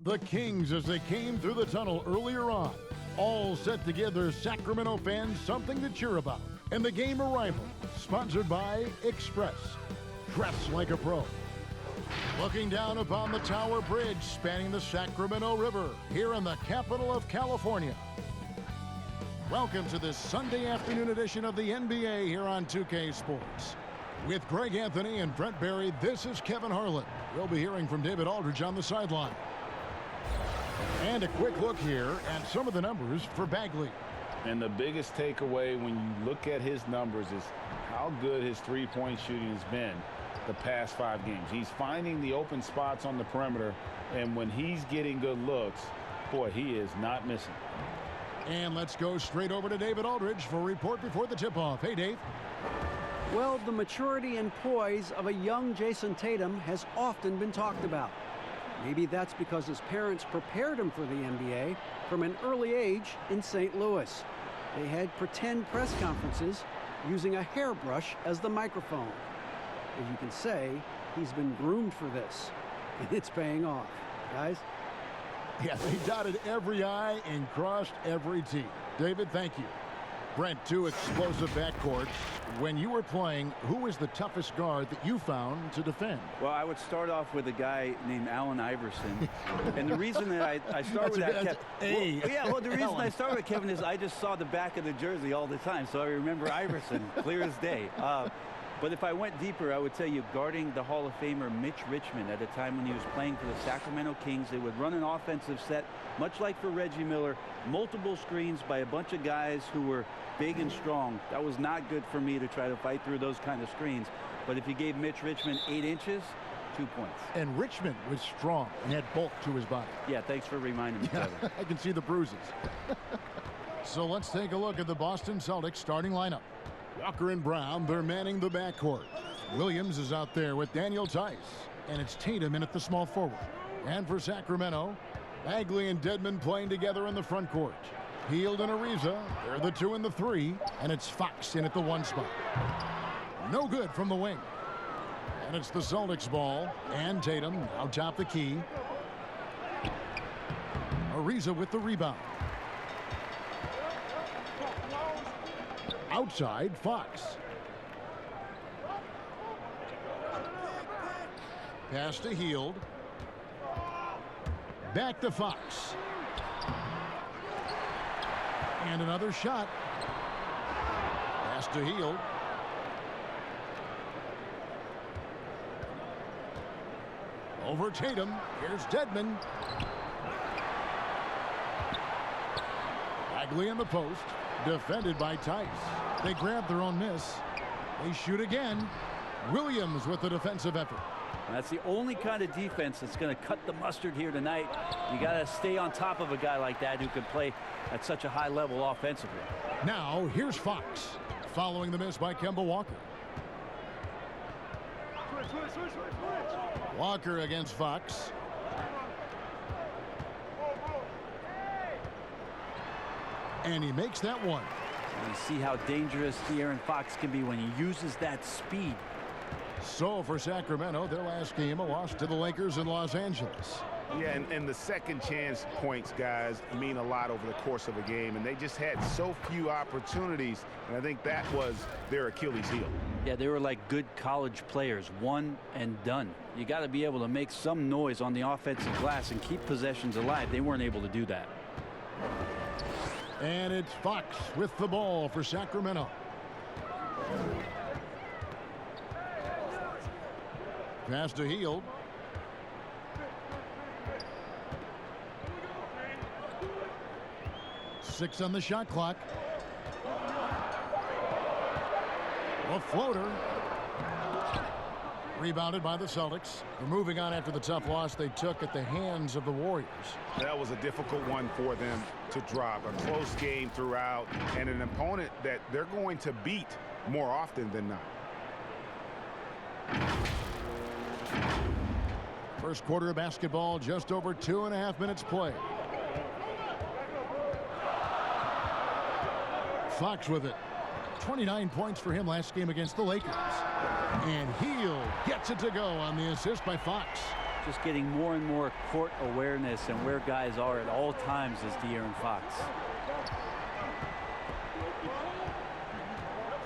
The Kings as they came through the tunnel earlier on, all set to give their Sacramento fans something to cheer about. And the game arrival, sponsored by Express. Dress like a pro. Looking down upon the Tower Bridge spanning the Sacramento River here in the capital of California. Welcome to this Sunday afternoon edition of the NBA here on 2K Sports. With Greg Anthony and Brent Barry, this is Kevin Harlan. We'll be hearing from David Aldridge on the sideline. And a quick look here at some of the numbers for Bagley. And the biggest takeaway when you look at his numbers is how good his three-point shooting has been the past 5 games. He's finding the open spots on the perimeter, and when he's getting good looks, boy, he is not missing. And let's go straight over to David Aldridge for a report before the tip-off. Hey, Dave. Well, the maturity and poise of a young Jason Tatum has often been talked about. Maybe that's because his parents prepared him for the NBA from an early age in St. Louis. They had pretend press conferences using a hairbrush as the microphone. As you can say, he's been groomed for this, and it's paying off. Guys? Yeah, they dotted every I and crossed every T. David, thank you. Brent, 2 explosive backcourts. When you were playing, who was the toughest guard that you found to defend? Well, I would start off with a guy named Allen Iverson. And the reason that I start with that, the reason I start with Kevin is I just saw the back of the jersey all the time, so I remember Iverson clear as day. But if I went deeper, I would tell you guarding the Hall of Famer Mitch Richmond at a time when he was playing for the Sacramento Kings. They would run an offensive set, much like for Reggie Miller, multiple screens by a bunch of guys who were big and strong. That was not good for me to try to fight through those kind of screens. But if you gave Mitch Richmond 8 inches, 2 points. And Richmond was strong and had bulk to his body. Yeah, thanks for reminding me, Kevin. I can see the bruises. So let's take a look at the Boston Celtics starting lineup. Walker and Brown, they're manning the backcourt. Williams is out there with Daniel Tice. And it's Tatum in at the small forward. And for Sacramento, Bagley and Dedmon playing together in the front court. Hield and Ariza, they're the 2 and the 3. And it's Fox in at the 1 spot. No good from the wing. And it's the Celtics ball. And Tatum out top the key. Ariza with the rebound. Outside, Fox. Pass to Hield. Back to Fox. And another shot. Pass to Hield. Over Tatum. Here's Dedmon. Bagley in the post. Defended by Tice. They grab their own miss. They shoot again. Williams with the defensive effort. That's the only kind of defense that's going to cut the mustard here tonight. You got to stay on top of a guy like that who can play at such a high level offensively. Now, here's Fox, following the miss by Kemba Walker. Walker against Fox. And he makes that one. And you see how dangerous De'Aaron Fox can be when he uses that speed. So for Sacramento, their last game, a loss to the Lakers in Los Angeles. Yeah, and the second chance points, guys, mean a lot over the course of a game. And they just had so few opportunities. And I think that was their Achilles heel. Yeah, they were like good college players, one and done. You got to be able to make some noise on the offensive glass and keep possessions alive. They weren't able to do that. And it's Fox with the ball for Sacramento. Pass to Hield. Six on the shot clock. A floater. Rebounded by the Celtics. They're moving on after the tough loss they took at the hands of the Warriors. That was a difficult one for them to drop. A close game throughout, and an opponent that they're going to beat more often than not. First quarter of basketball, just over 2.5 minutes play. Fox with it. 29 points for him last game against the Lakers. And Hield gets it to go on the assist by Fox. just getting more and more court awareness and where guys are at all times is De'Aaron Fox.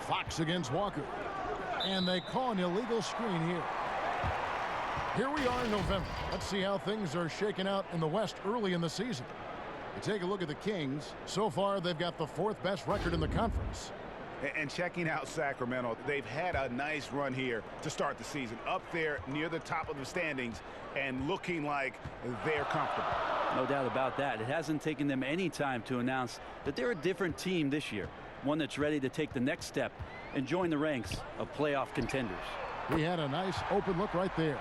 Fox against Walker. And they call an illegal screen here. Here we are in November. Let's see how things are shaking out in the West early in the season. You take a look at the Kings. So far, they've got the 4th best record in the conference. And checking out Sacramento, they've had a nice run here to start the season. Up there near the top of the standings and looking like they're comfortable. No doubt about that. It hasn't taken them any time to announce that they're a different team this year. One that's ready to take the next step and join the ranks of playoff contenders. He had a nice open look right there.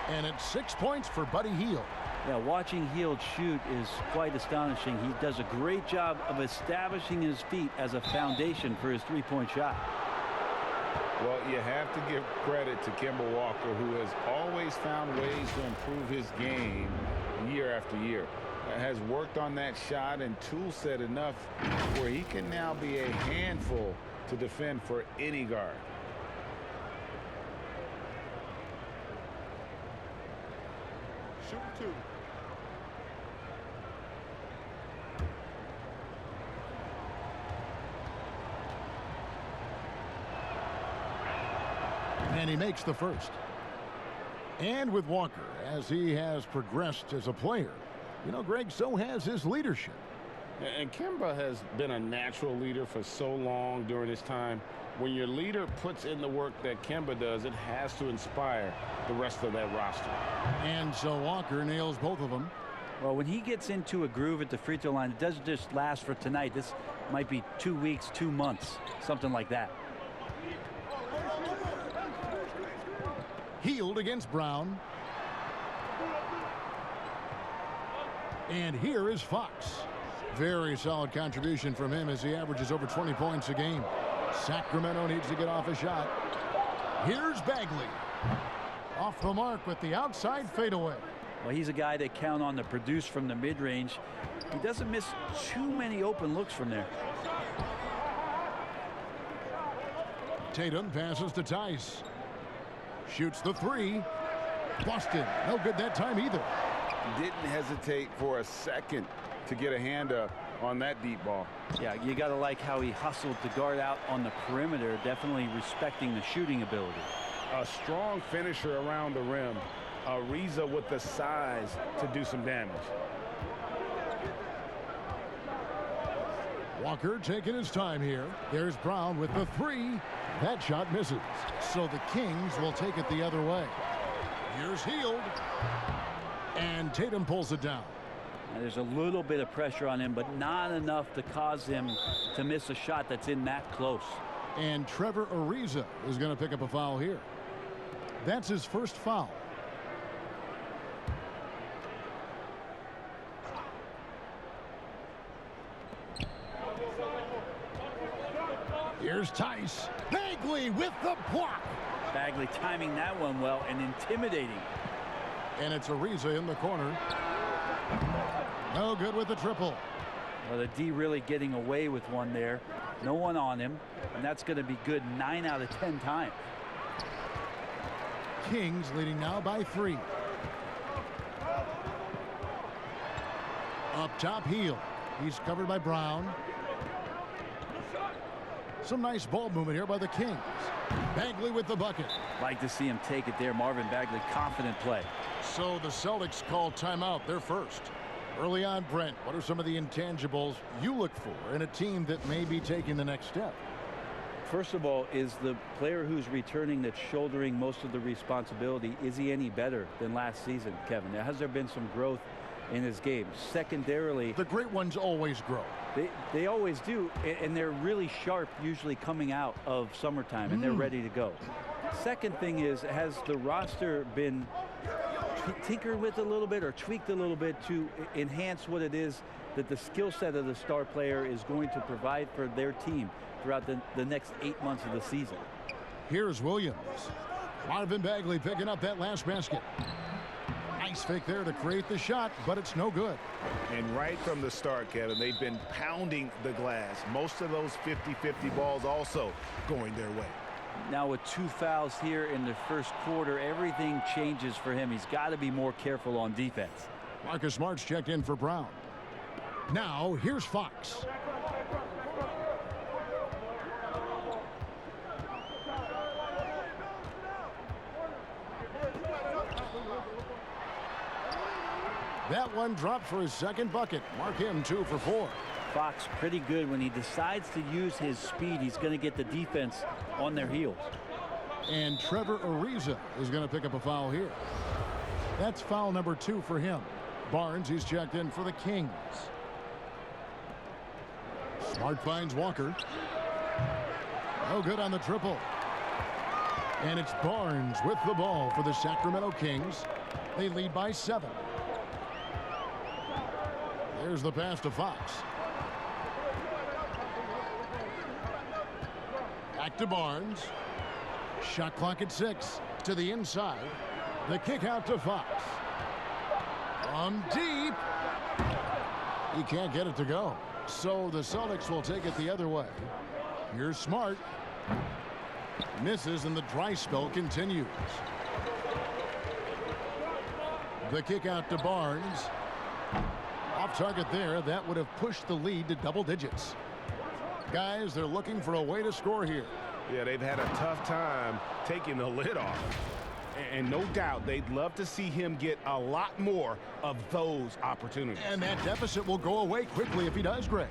And it's 6 points for Buddy Hield. Yeah, watching Hield shoot is quite astonishing. He does a great job of establishing his feet as a foundation for his three-point shot. Well, you have to give credit to Kemba Walker, who has always found ways to improve his game year after year. Has worked on that shot and tool set enough where he can now be a handful to defend for any guard. Shoot 2. And he makes the first. And with Walker, as he has progressed as a player, you know, Greg, so has his leadership. And Kemba has been a natural leader for so long during his time. When your leader puts in the work that Kemba does, it has to inspire the rest of that roster. And so Walker nails both of them. Well, when he gets into a groove at the free throw line, it doesn't just last for tonight. This might be 2 weeks, 2 months, something like that. Hield against Brown. And here is Fox. Very solid contribution from him as he averages over 20 points a game. Sacramento needs to get off a shot. Here's Bagley. Off the mark with the outside fadeaway. Well, he's a guy that count on to produce from the mid-range. He doesn't miss too many open looks from there. Tatum passes to Tice. Shoots the 3. Busted. No good that time either. Didn't hesitate for a second to get a hand up on that deep ball. Yeah, you got to like how he hustled to guard out on the perimeter, definitely respecting the shooting ability. A strong finisher around the rim. Ariza with the size to do some damage. Walker taking his time here. There's Brown with the 3. That shot misses. So the Kings will take it the other way. Here's Hield. And Tatum pulls it down. Now, there's a little bit of pressure on him, but not enough to cause him to miss a shot that's in that close. And Trevor Ariza is going to pick up a foul here. That's his first foul. Here's Tice. Bagley with the block. Bagley timing that one well and intimidating. And it's Ariza in the corner. No good with the triple. Well, the D really getting away with one there. No one on him. And that's going to be good 9 out of 10 times. Kings leading now by 3. Up top, Hield. He's covered by Brown. Some nice ball movement here by the Kings. Bagley with the bucket. Like to see him take it there. Marvin Bagley, confident play. So the Celtics call timeout. They're first. Early on, Brent, what are some of the intangibles you look for in a team that may be taking the next step? First of all, is the player who's returning that's shouldering most of the responsibility, is he any better than last season, Kevin? Has there been some growth in his game? Secondarily, the great ones always grow. They always do, and they're really sharp usually coming out of summertime, and they're ready to go. Second thing is, has the roster been tinkered with a little bit or tweaked a little bit to enhance what it is that the skill set of the star player is going to provide for their team throughout the next 8 months of the season? Here's Williams. Marvin Bagley picking up that last basket. Nice fake there to create the shot, but it's no good. And right from the start, Kevin, they've been pounding the glass. Most of those 50-50 balls also going their way. Now with 2 fouls here in the first quarter, everything changes for him. He's got to be more careful on defense. Marcus Smart's checked in for Brown. Now here's Fox. That one dropped for his second bucket. Mark him 2 for 4. Fox pretty good when he decides to use his speed. He's going to get the defense on their heels. And Trevor Ariza is going to pick up a foul here. That's foul number 2 for him. Barnes, he's checked in for the Kings. Smart finds Walker. No good on the triple. And it's Barnes with the ball for the Sacramento Kings. They lead by 7. There's the pass to Fox. Back to Barnes. Shot clock at 6. To the inside. The kick out to Fox. From deep. He can't get it to go. So the Celtics will take it the other way. Here's Smart. Misses and the dry spell continues. The kick out to Barnes. Off target there. That would have pushed the lead to double digits. Guys, they're looking for a way to score here. Yeah, they've had a tough time taking the lid off. And no doubt they'd love to see him get a lot more of those opportunities. And that deficit will go away quickly if he does, Greg.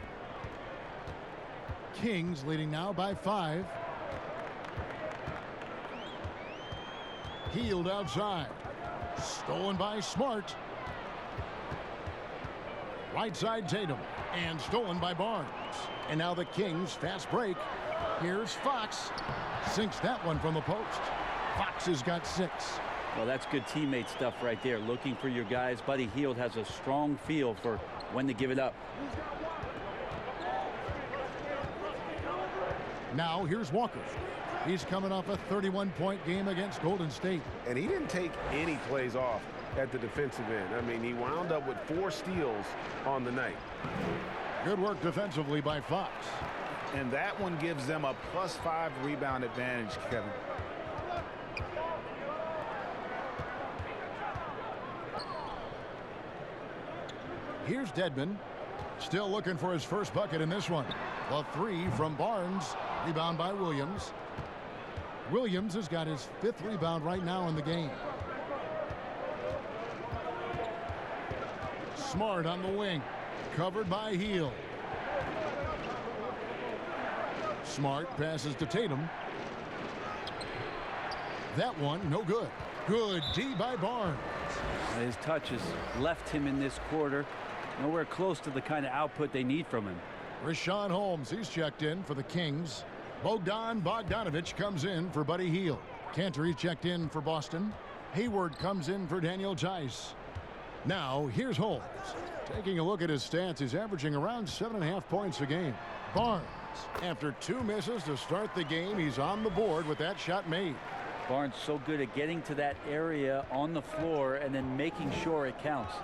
Kings leading now by 5. Healed outside. Stolen by Smart. Right side Tatum. And stolen by Barnes. And now the Kings fast break. Here's Fox. Sinks that one from the post. Fox has got 6. Well, that's good teammate stuff right there. Looking for your guys. Buddy Hield has a strong feel for when to give it up. Now here's Walker. He's coming off a 31-point game against Golden State. And he didn't take any plays off at the defensive end. I mean, he wound up with 4 steals on the night. Good work defensively by Fox. And that one gives them a +5 rebound advantage, Kevin. Here's Dedmon. Still looking for his first bucket in this one. The 3 from Barnes. Rebound by Williams. Williams has got his 5th rebound right now in the game. Smart on the wing. Covered by Hield. Smart passes to Tatum. That one, no good. Good D by Barnes. His touch has left him in this quarter. Nowhere close to the kind of output they need from him. Rashawn Holmes, he's checked in for the Kings. Bogdan Bogdanović comes in for Buddy Hield. Cantor, he's checked in for Boston. Hayward comes in for Daniel Tice. Now, here's Holmes. Taking a look at his stats, he's averaging around 7.5 points a game. Barnes, after 2 misses to start the game, he's on the board with that shot made. Barnes so good at getting to that area on the floor and then making sure it counts.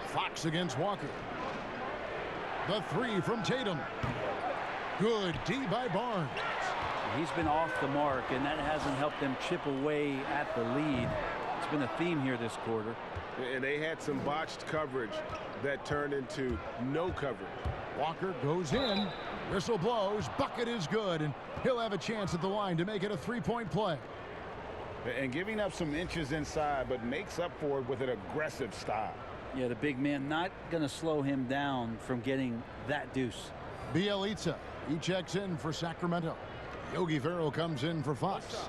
Fox against Walker. The 3 from Tatum. Good D by Barnes. He's been off the mark, and that hasn't helped them chip away at the lead. It's been a theme here this quarter. And they had some botched coverage that turned into no coverage. Walker goes in. Whistle blows. Bucket is good, and he'll have a chance at the line to make it a 3-point play. And giving up some inches inside, but makes up for it with an aggressive style. Yeah, the big man not going to slow him down from getting that deuce. Bielitsa, he checks in for Sacramento. Yogi Ferrell comes in for Fox.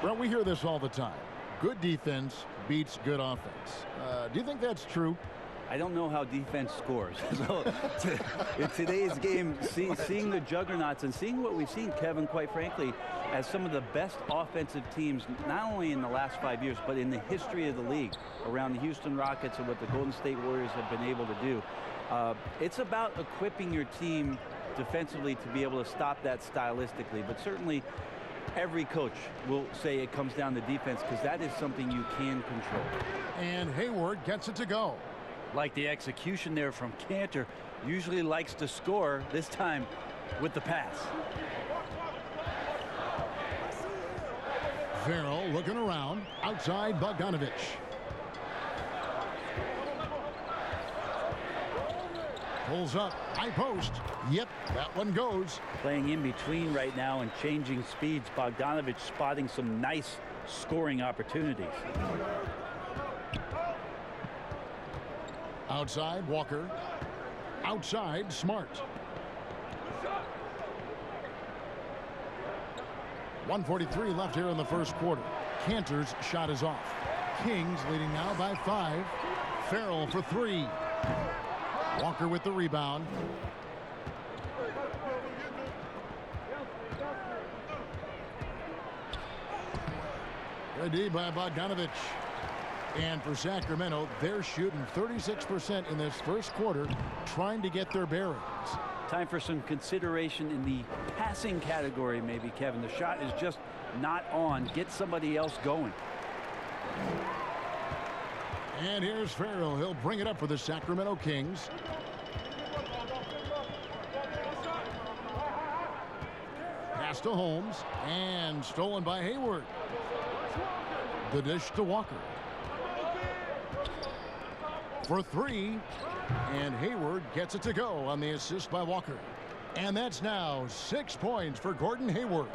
Well, we hear this all the time. Good defense beats good offense. Do you think that's true? I don't know how defense scores. So in today's game, seeing the juggernauts and seeing what we've seen, Kevin, quite frankly, as some of the best offensive teams, not only in the last 5 years, but in the history of the league, around the Houston Rockets and what the Golden State Warriors have been able to do. It's about equipping your team defensively to be able to stop that stylistically. But certainly, Every coach will say it comes down to defense because that is something you can control. And Hayward gets it to go. Like the execution there from Cantor. Usually likes to score, this time with the pass. Farrell looking around. Outside Bogdanovich. Pulls up. High post. Yep, that one goes. Playing in between right now and changing speeds. Bogdanovich spotting some nice scoring opportunities. Outside Walker. Outside Smart. 1:43 left here in the first quarter. Cantor's shot is off. Kings leading now by 5. Farrell for 3. Walker with the rebound. Good D by Bogdanovich. And for Sacramento, they're shooting 36% in this first quarter, trying to get their bearings. Time for some consideration in the passing category, maybe, Kevin. The shot is just not on. Get somebody else going. And here's Farrell. He'll bring it up for the Sacramento Kings. Pass to Holmes. And stolen by Hayward. The dish to Walker. For 3. And Hayward gets it to go on the assist by Walker. And that's now 6 points for Gordon Hayward.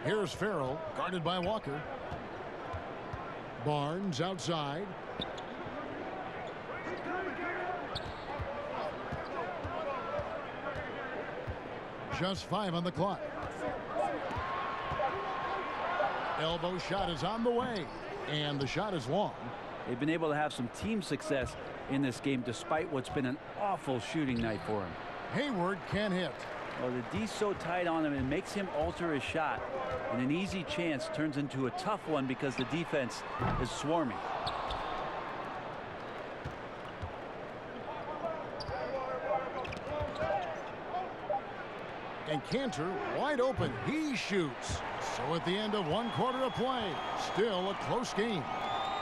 Here's Farrell, guarded by Walker. Barnes outside. Just 5 on the clock. Elbow shot is on the way. And the shot is long. They've been able to have some team success in this game despite what's been an awful shooting night for him. Hayward can't hit. Well, the D's so tight on him and makes him alter his shot. And an easy chance turns into a tough one because the defense is swarming. And Cantor wide open. He shoots. So at the end of 1 quarter of play, still a close game.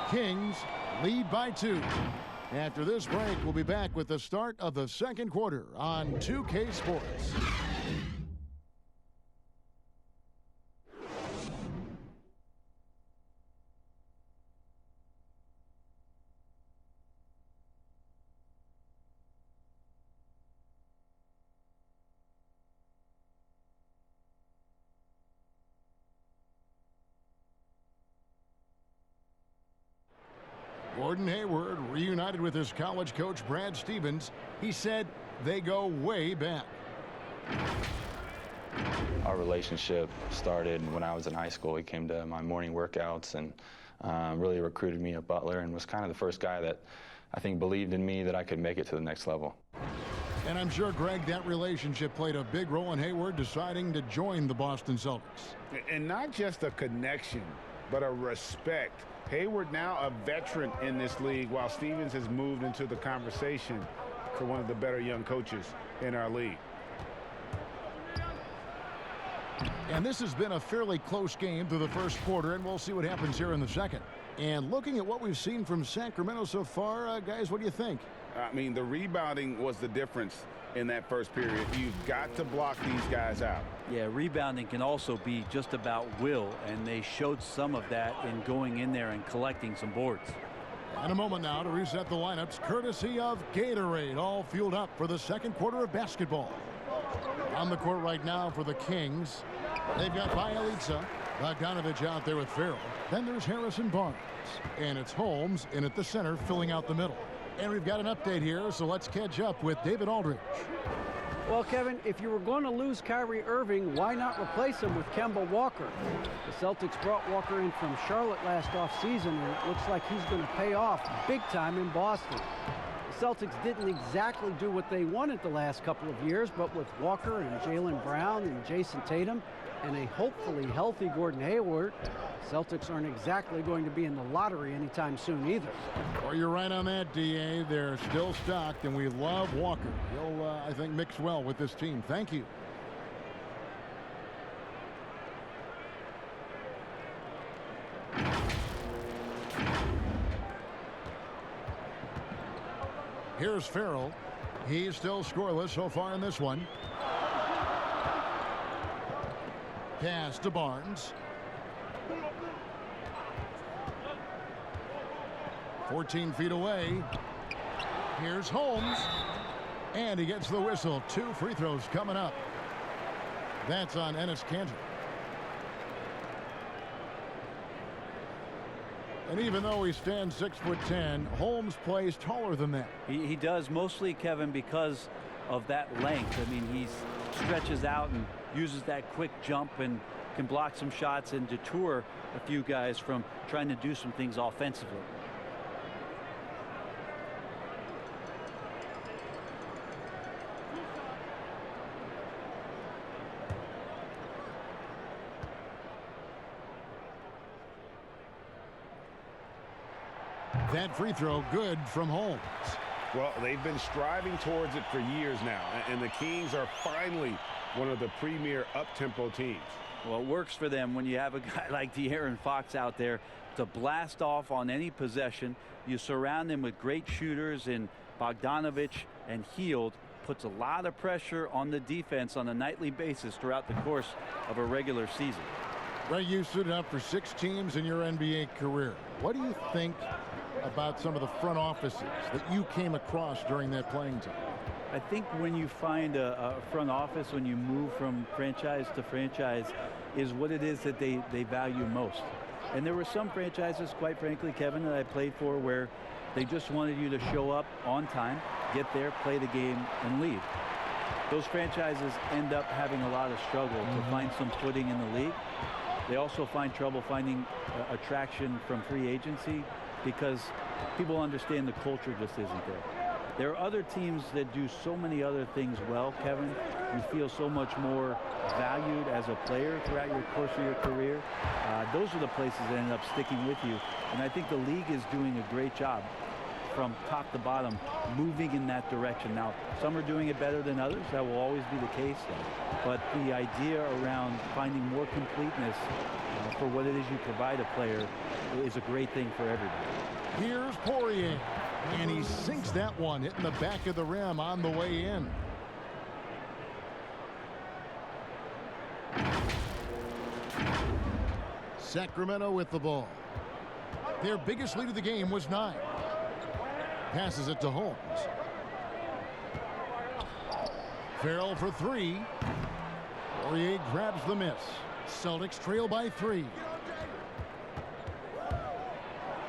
Kings lead by 2. After this break, we'll be back with the start of the second quarter on 2K Sports. Gordon Hayward reunited with his college coach Brad Stevens. He said they go way back. Our relationship started when I was in high school. He came to my morning workouts and really recruited me at Butler and was kind of the first guy that I think believed in me that I could make it to the next level. And I'm sure, Greg, that relationship played a big role in Hayward deciding to join the Boston Celtics. And not just a connection, but a respect. Hayward now a veteran in this league, while Stevens has moved into the conversation for one of the better young coaches in our league. And this has been a fairly close game through the first quarter, and we'll see what happens here in the second. And looking at what we've seen from Sacramento so far, guys, what do you think? I mean, the rebounding was the difference in that first period. You've got to block these guys out. Yeah, rebounding can also be just about will, and they showed some of that in going in there and collecting some boards. And a moment now to reset the lineups, courtesy of Gatorade, all fueled up for the second quarter of basketball. On the court right now for the Kings, they've got Bielitsa, Bogdanovich out there with Farrell. Then there's Harrison Barnes, and it's Holmes in at the center, filling out the middle. And we've got an update here, so let's catch up with David Aldridge. Well, Kevin, if you were going to lose Kyrie Irving, why not replace him with Kemba Walker? The Celtics brought Walker in from Charlotte last offseason, and it looks like he's going to pay off big time in Boston. The Celtics didn't exactly do what they wanted the last couple of years, but with Walker and Jaylen Brown and Jason Tatum and a hopefully healthy Gordon Hayward, Celtics aren't exactly going to be in the lottery anytime soon either. Well, you're right on that, D.A. They're still stocked, and we love Walker. He'll, I think, mix well with this team. Thank you. Here's Farrell. He's still scoreless so far in this one. Pass to Barnes. 14 feet away. Here's Holmes. And he gets the whistle. 2 free throws coming up. That's on Enes Kanter. And even though he stands 6'10", Holmes plays taller than that. He does, mostly, Kevin, because of that length. I mean, he stretches out and uses that quick jump and can block some shots and deter a few guys from trying to do some things offensively. That free throw good from Holmes. Well, they've been striving towards it for years now, and the Kings are finally one of the premier up-tempo teams. Well, it works for them when you have a guy like De'Aaron Fox out there to blast off on any possession. You surround him with great shooters in Bogdanovich and Hield. Puts a lot of pressure on the defense on a nightly basis throughout the course of a regular season. Ray, you suited up for 6 teams in your NBA career. What do you think about some of the front offices that you came across during that playing time? I think when you find a front office, when you move from franchise to franchise, is what it is that they value most. And there were some franchises, quite frankly, Kevin, that I played for where they just wanted you to show up on time, get there, play the game, and leave. Those franchises end up having a lot of struggle to find some footing in the league. They also find trouble finding attraction from free agency because people understand the culture just isn't there. There are other teams that do so many other things well, Kevin. You feel so much more valued as a player throughout your course of your career. Those are the places that end up sticking with you. And I think the league is doing a great job from top to bottom, moving in that direction. Now, some are doing it better than others. That will always be the case. But the idea around finding more completeness for what it is you provide a player is a great thing for everybody. Here's Poirier, and he sinks that one, hitting the back of the rim on the way in. Sacramento with the ball. Their biggest lead of the game was 9. Passes it to Holmes. Farrell for 3. Poirier grabs the miss. Celtics trail by 3.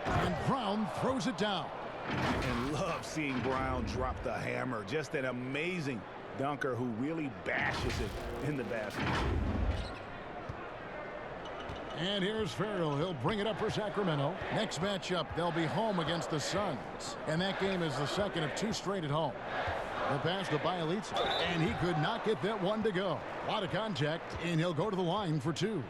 And Brown throws it down. And love seeing Brown drop the hammer. Just an amazing dunker who really bashes it in the basket. And here's Farrell. He'll bring it up for Sacramento. Next matchup, they'll be home against the Suns. And that game is the second of 2 straight at home. The pass to Bjelica, and he could not get that one to go. A lot of contact, and he'll go to the line for 2.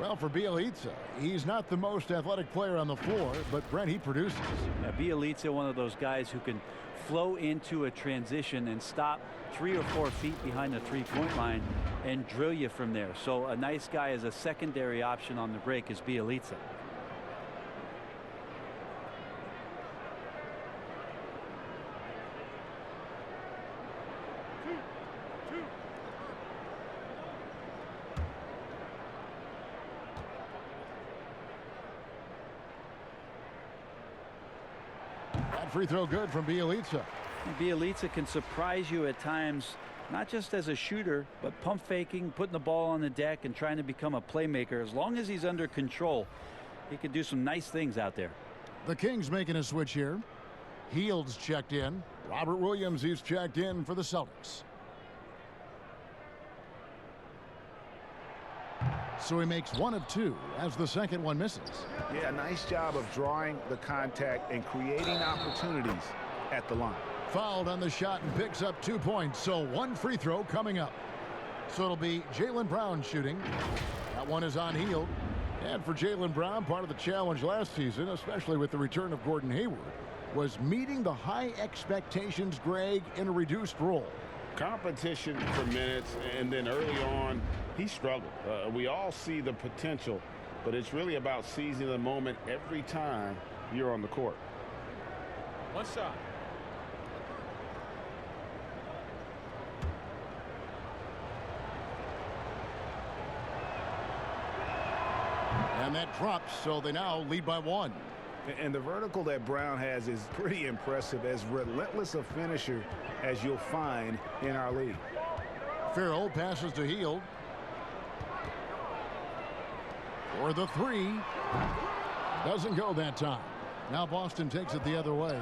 Well, for Bjelica, he's not the most athletic player on the floor, but Brent, he produces. Yeah, Bjelica, one of those guys who can flow into a transition and stop 3 or 4 feet behind the three-point line and drill you from there. So a nice guy as a secondary option on the break is Bjelica. Free throw good from Bjelica. Bjelica can surprise you at times, not just as a shooter, but pump faking, putting the ball on the deck and trying to become a playmaker. As long as he's under control, he can do some nice things out there. The Kings making a switch here. Hield's checked in. Robert Williams, he's checked in for the Celtics. So he makes 1 of 2 as the second one misses. Yeah, nice job of drawing the contact and creating opportunities at the line. Fouled on the shot and picks up 2 points. So 1 free throw coming up. So it'll be Jaylen Brown shooting. That one is on Hield. And for Jaylen Brown, part of the challenge last season, especially with the return of Gordon Hayward, was meeting the high expectations, Greg, in a reduced role. Competition for minutes, and then early on, he struggled. We all see the potential, but it's really about seizing the moment every time you're on the court. One shot. And that drops, so they now lead by 1. And the vertical that Brown has is pretty impressive, as relentless a finisher as you'll find in our league. Farrell passes to Hield. For the 3. Doesn't go that time. Now Boston takes it the other way.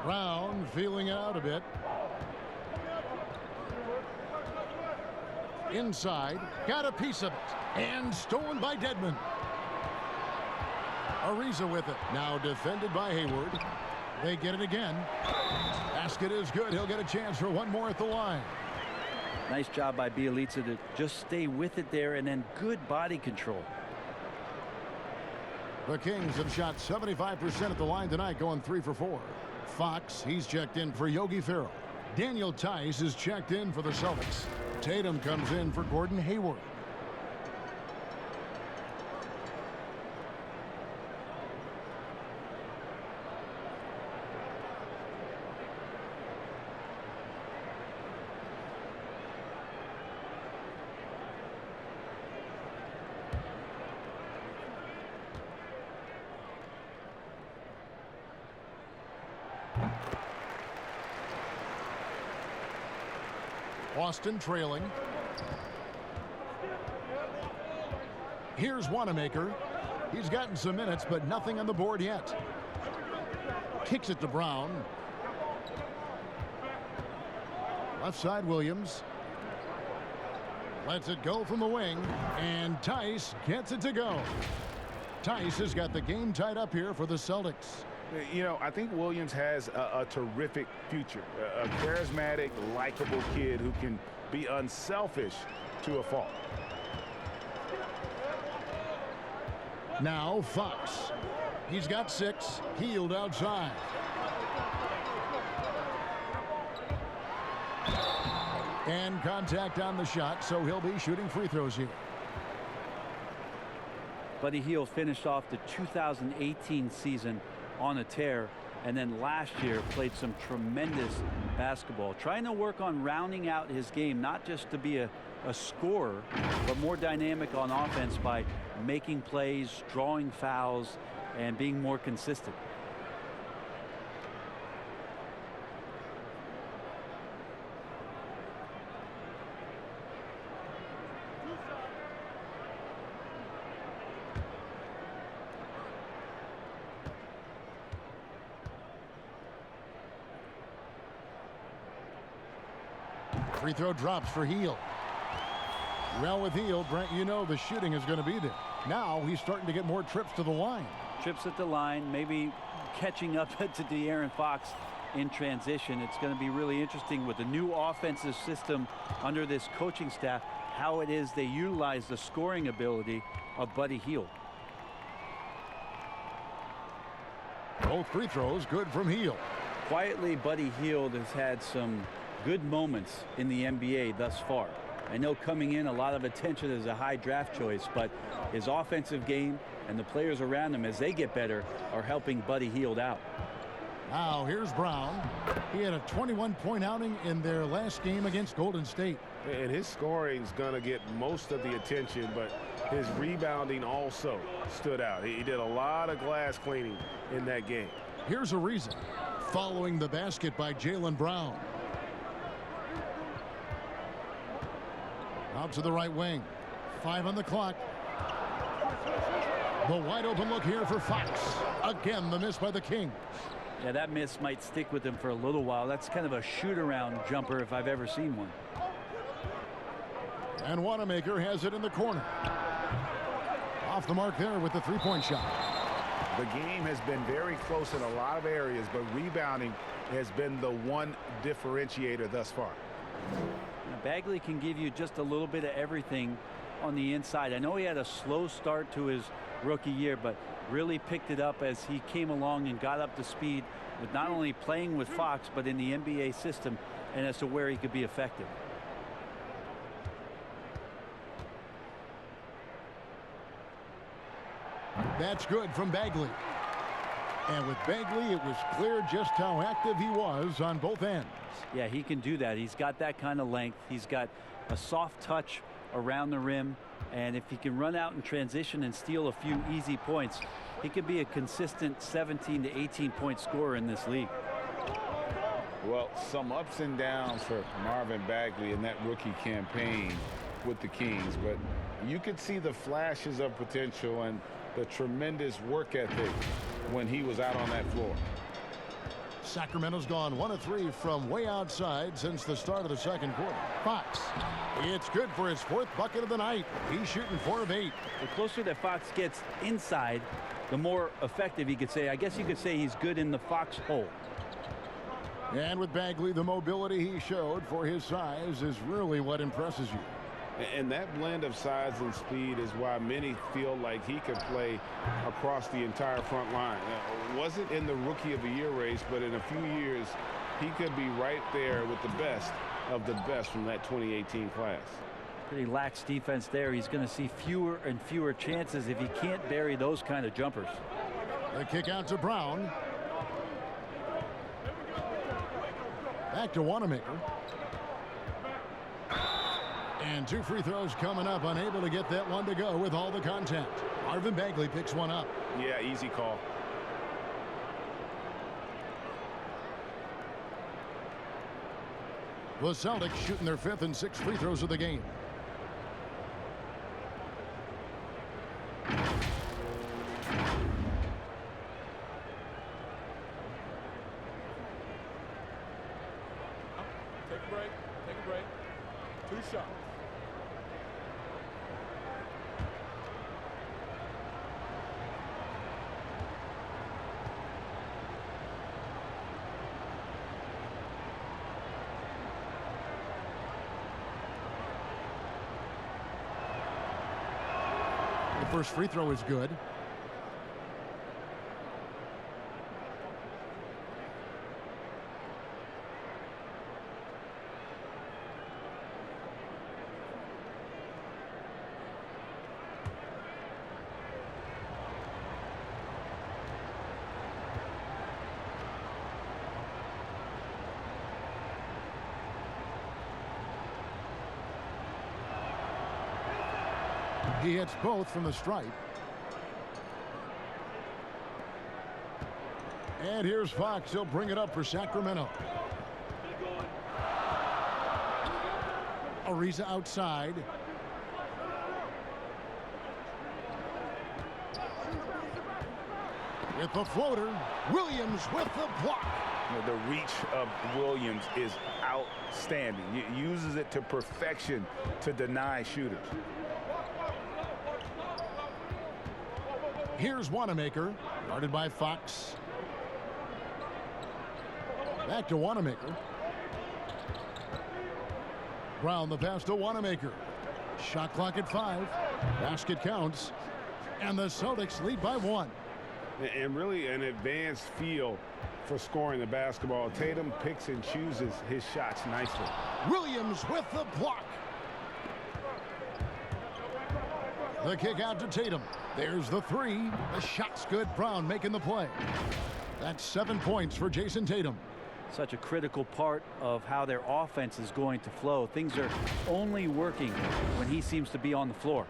Brown feeling it out a bit. Inside, got a piece of it, and stolen by Dedmon. Ariza with it, now defended by Hayward. They get it again. Basket is good. He'll get a chance for one more at the line. Nice job by Bjelica to just stay with it there, and then good body control. The Kings have shot 75% at the line tonight, going 3 for 4. Fox, he's checked in for Yogi Ferrell. Daniel Tice is checked in for the Celtics. Tatum comes in for Gordon Hayward. Boston trailing. Here's Wanamaker. He's gotten some minutes, but nothing on the board yet. Kicks it to Brown. Left side, Williams. Lets it go from the wing, and Tice gets it to go. Tice has got the game tied up here for the Celtics. You know, I think Williams has a terrific future. A charismatic, likable kid who can be unselfish to a fault. Now Fox. He's got 6. Hield outside. And contact on the shot, so he'll be shooting free throws here. Buddy Hield finished off the 2018 season on a tear, and then last year played some tremendous basketball, trying to work on rounding out his game, not just to be a scorer, but more dynamic on offense by making plays, drawing fouls, and being more consistent. Free throw drops for Hield. Well, with Hield, Brent, you know the shooting is going to be there. Now he's starting to get more trips to the line. Trips at the line, maybe catching up to De'Aaron Fox in transition. It's going to be really interesting with the new offensive system under this coaching staff, how it is they utilize the scoring ability of Buddy Hield. Both free throws good from Hield. Quietly, Buddy Hield has had some good moments in the NBA thus far. I know coming in, a lot of attention as a high draft choice, but his offensive game and the players around him as they get better are helping Buddy Hield out. Now here's Brown. He had a 21-point outing in their last game against Golden State. And his scoring is going to get most of the attention, but his rebounding also stood out. He did a lot of glass cleaning in that game. Here's a reason. Following the basket by Jaylen Brown. Out to the right wing. 5 on the clock. The wide open look here for Fox. Again, the miss by the Kings. Yeah, that miss might stick with him for a little while. That's kind of a shoot-around jumper if I've ever seen one. And Wanamaker has it in the corner. Off the mark there with the three-point shot. The game has been very close in a lot of areas, but rebounding has been the one differentiator thus far. Bagley can give you just a little bit of everything on the inside. I know he had a slow start to his rookie year, but really picked it up as he came along and got up to speed with not only playing with Fox, but in the NBA system, and as to where he could be effective. That's good from Bagley. And with Bagley, it was clear just how active he was on both ends. Yeah, he can do that. He's got that kind of length. He's got a soft touch around the rim. And if he can run out in transition and steal a few easy points, he could be a consistent 17 to 18-point scorer in this league. Well, some ups and downs for Marvin Bagley in that rookie campaign with the Kings, but you could see the flashes of potential and the tremendous work ethic when he was out on that floor. Sacramento's gone 1 of 3 from way outside since the start of the second quarter. Fox, it's good for his 4th bucket of the night. He's shooting 4 of 8. The closer that Fox gets inside, the more effective he could say. I guess you could say he's good in the Fox hole. And with Bagley, the mobility he showed for his size is really what impresses you. And that blend of size and speed is why many feel like he could play across the entire front line. Wasn't in the Rookie of the Year race, but in a few years, he could be right there with the best of the best from that 2018 class. Pretty lax defense there. He's going to see fewer and fewer chances if he can't bury those kind of jumpers. The kick out to Brown. Back to Wanamaker. And 2 free throws coming up, unable to get that one to go with all the contact. Marvin Bagley picks one up. Yeah, easy call. The Celtics shooting their 5th and 6th free throws of the game. Take a break. Take a break. 2 shots. The first free throw is good. He hits both from the stripe. And here's Fox. He'll bring it up for Sacramento. Ariza outside. With the floater. Williams with the block. The reach of Williams is outstanding. He uses it to perfection to deny shooters. Here's Wanamaker, guarded by Fox. Back to Wanamaker. Brown the pass to Wanamaker. Shot clock at 5. Basket counts. And the Celtics lead by 1. And really an advanced feel for scoring the basketball. Tatum picks and chooses his shots nicely. Williams with the block. The kick out to Tatum. There's the 3. The shot's good. Brown making the play. That's 7 points for Jason Tatum. Such a critical part of how their offense is going to flow. Things are only working when he seems to be on the floor.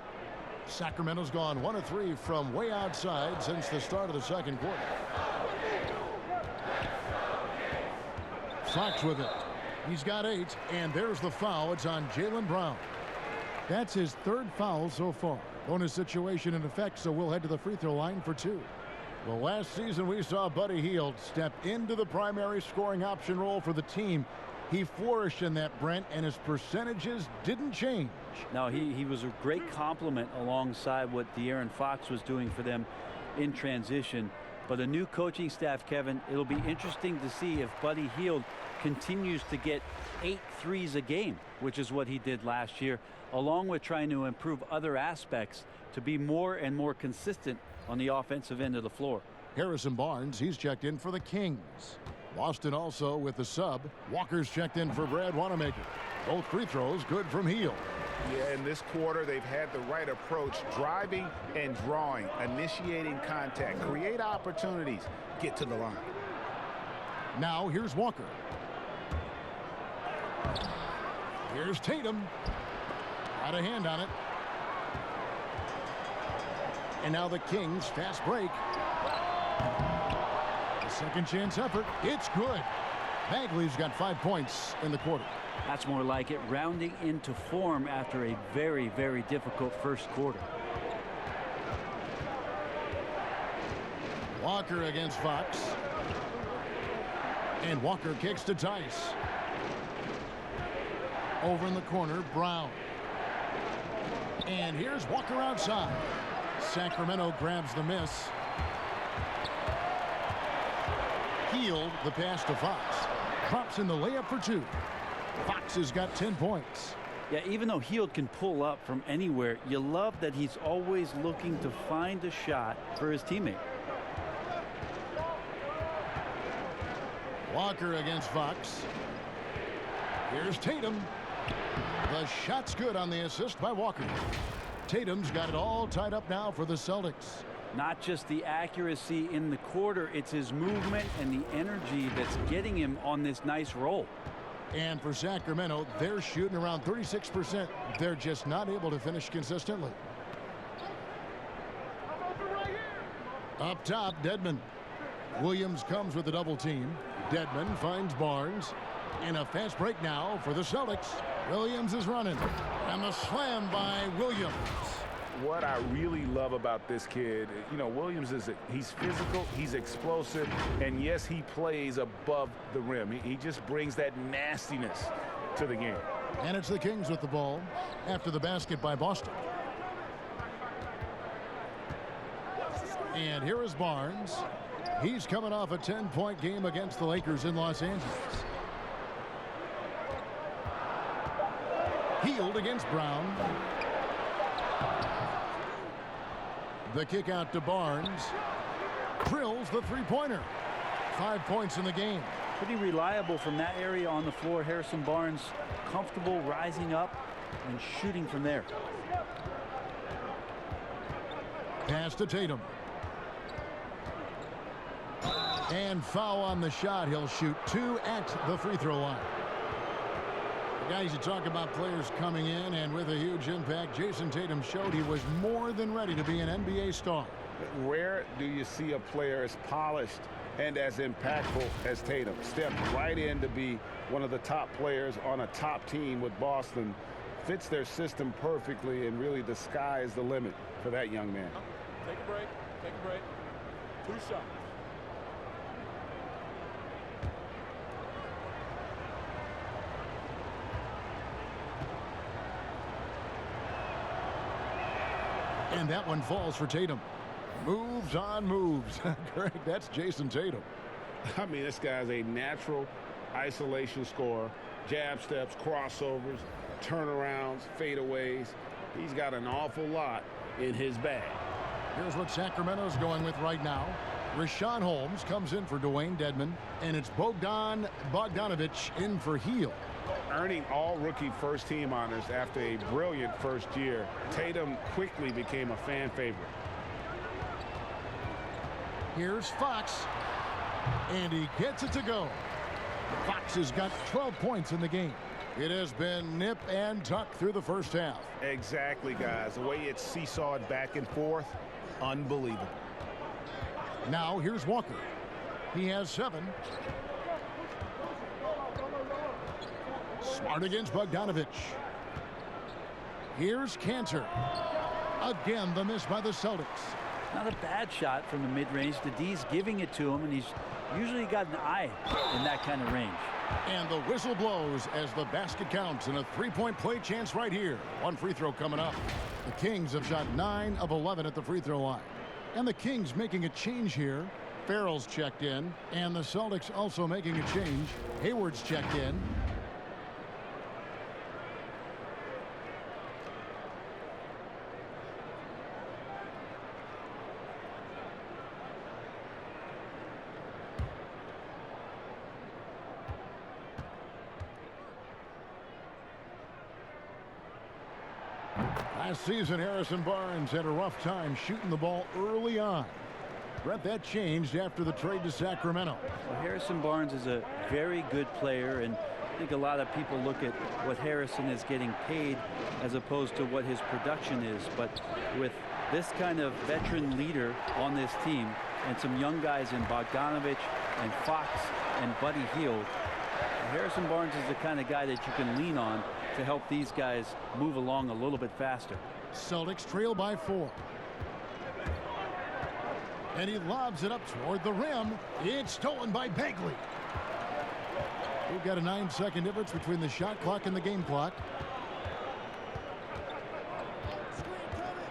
Sacramento's gone 1 of 3 from way outside since the start of the second quarter. Fox with it. He's got 8, and there's the foul. It's on Jaylen Brown. That's his 3rd foul so far. Bonus situation in effect, so we'll head to the free throw line for 2. Well, last season we saw Buddy Hield step into the primary scoring option role for the team. He flourished in that, Brent, and his percentages didn't change. No, he was a great complement alongside what De'Aaron Fox was doing for them in transition. But a new coaching staff, Kevin, it'll be interesting to see if Buddy Hield continues to get 8 threes a game, which is what he did last year, along with trying to improve other aspects to be more and more consistent on the offensive end of the floor. Harrison Barnes, he's checked in for the Kings. Boston also with the sub. Walker's checked in for Brad Wanamaker. Both free throws good from Hield. Yeah, in this quarter, they've had the right approach, driving and drawing, initiating contact, create opportunities, get to the line. Now here's Walker. Here's Tatum. Got a hand on it. And now the Kings fast break. The second chance effort. It's good. Bagley's got 5 points in the quarter. That's more like it, rounding into form after a very, very difficult first quarter. Walker against Fox. And Walker kicks to Tice. Over in the corner, Brown. And here's Walker outside. Sacramento grabs the miss. Healed the pass to Fox. Drops in the layup for 2. Fox has got 10 points. Yeah, even though Heald can pull up from anywhere, you love that he's always looking to find a shot for his teammate. Walker against Fox. Here's Tatum. The shot's good on the assist by Walker. Tatum's got it all tied up now for the Celtics. Not just the accuracy in the quarter, it's his movement and the energy that's getting him on this nice roll. And for Sacramento, they're shooting around 36%. They're just not able to finish consistently. Up top, Dedmon. Williams comes with a double team. Dedmon finds Barnes. And a fast break now for the Celtics. Williams is running. And the slam by Williams. What I really love about this kid, you know, Williams he's physical, he's explosive, and yes, he plays above the rim. He just brings that nastiness to the game. And it's the Kings with the ball after the basket by Boston. And here is Barnes. He's coming off a 10-point game against the Lakers in Los Angeles. Healed against Brown. The kick out to Barnes. Drills the three-pointer. 5 points in the game. Pretty reliable from that area on the floor. Harrison Barnes comfortable rising up and shooting from there. Pass to Tatum. And foul on the shot. He'll shoot 2 at the free throw line. Guys, you talk about players coming in and with a huge impact. Jason Tatum showed he was more than ready to be an NBA star. Rare do you see a player as polished and as impactful as Tatum. Stepped right in to be one of the top players on a top team with Boston. Fits their system perfectly, and really the sky is the limit for that young man. Take a break. Take a break. 2 shots. And that one falls for Tatum. Moves on moves. Greg, that's Jason Tatum. I mean, this guy's a natural isolation scorer. Jab steps, crossovers, turnarounds, fadeaways. He's got an awful lot in his bag. Here's what Sacramento's going with right now. Rashawn Holmes comes in for Dwayne Dedmon, and it's Bogdan Bogdanovic in for Heald. Earning all rookie first team honors after a brilliant first year, Tatum quickly became a fan favorite. Here's Fox, and he gets it to go. Fox has got 12 points in the game. It has been nip and tuck through the first half. Exactly, guys. The way it's seesawed back and forth, unbelievable. Now here's Walker. He has 7. Smart against Bogdanovic. Here's Cantor. Again, the miss by the Celtics. Not a bad shot from the mid-range. The D's giving it to him, and he's usually got an eye in that kind of range. And the whistle blows as the basket counts, and a 3-point play chance right here. One free throw coming up. The Kings have shot 9 of 11 at the free throw line. And the Kings making a change here. Farrell's checked in, and the Celtics also making a change. Hayward's checked in. Last season, Harrison Barnes had a rough time shooting the ball early on. Brett, that changed after the trade to Sacramento. Well, Harrison Barnes is a very good player, and I think a lot of people look at what Harrison is getting paid as opposed to what his production is. But with this kind of veteran leader on this team and some young guys in Bogdanovich and Fox and Buddy Hield, Harrison Barnes is the kind of guy that you can lean on to help these guys move along a little bit faster. Celtics trail by 4. And he lobs it up toward the rim. It's stolen by Bagley. We've got a 9-second difference between the shot clock and the game clock.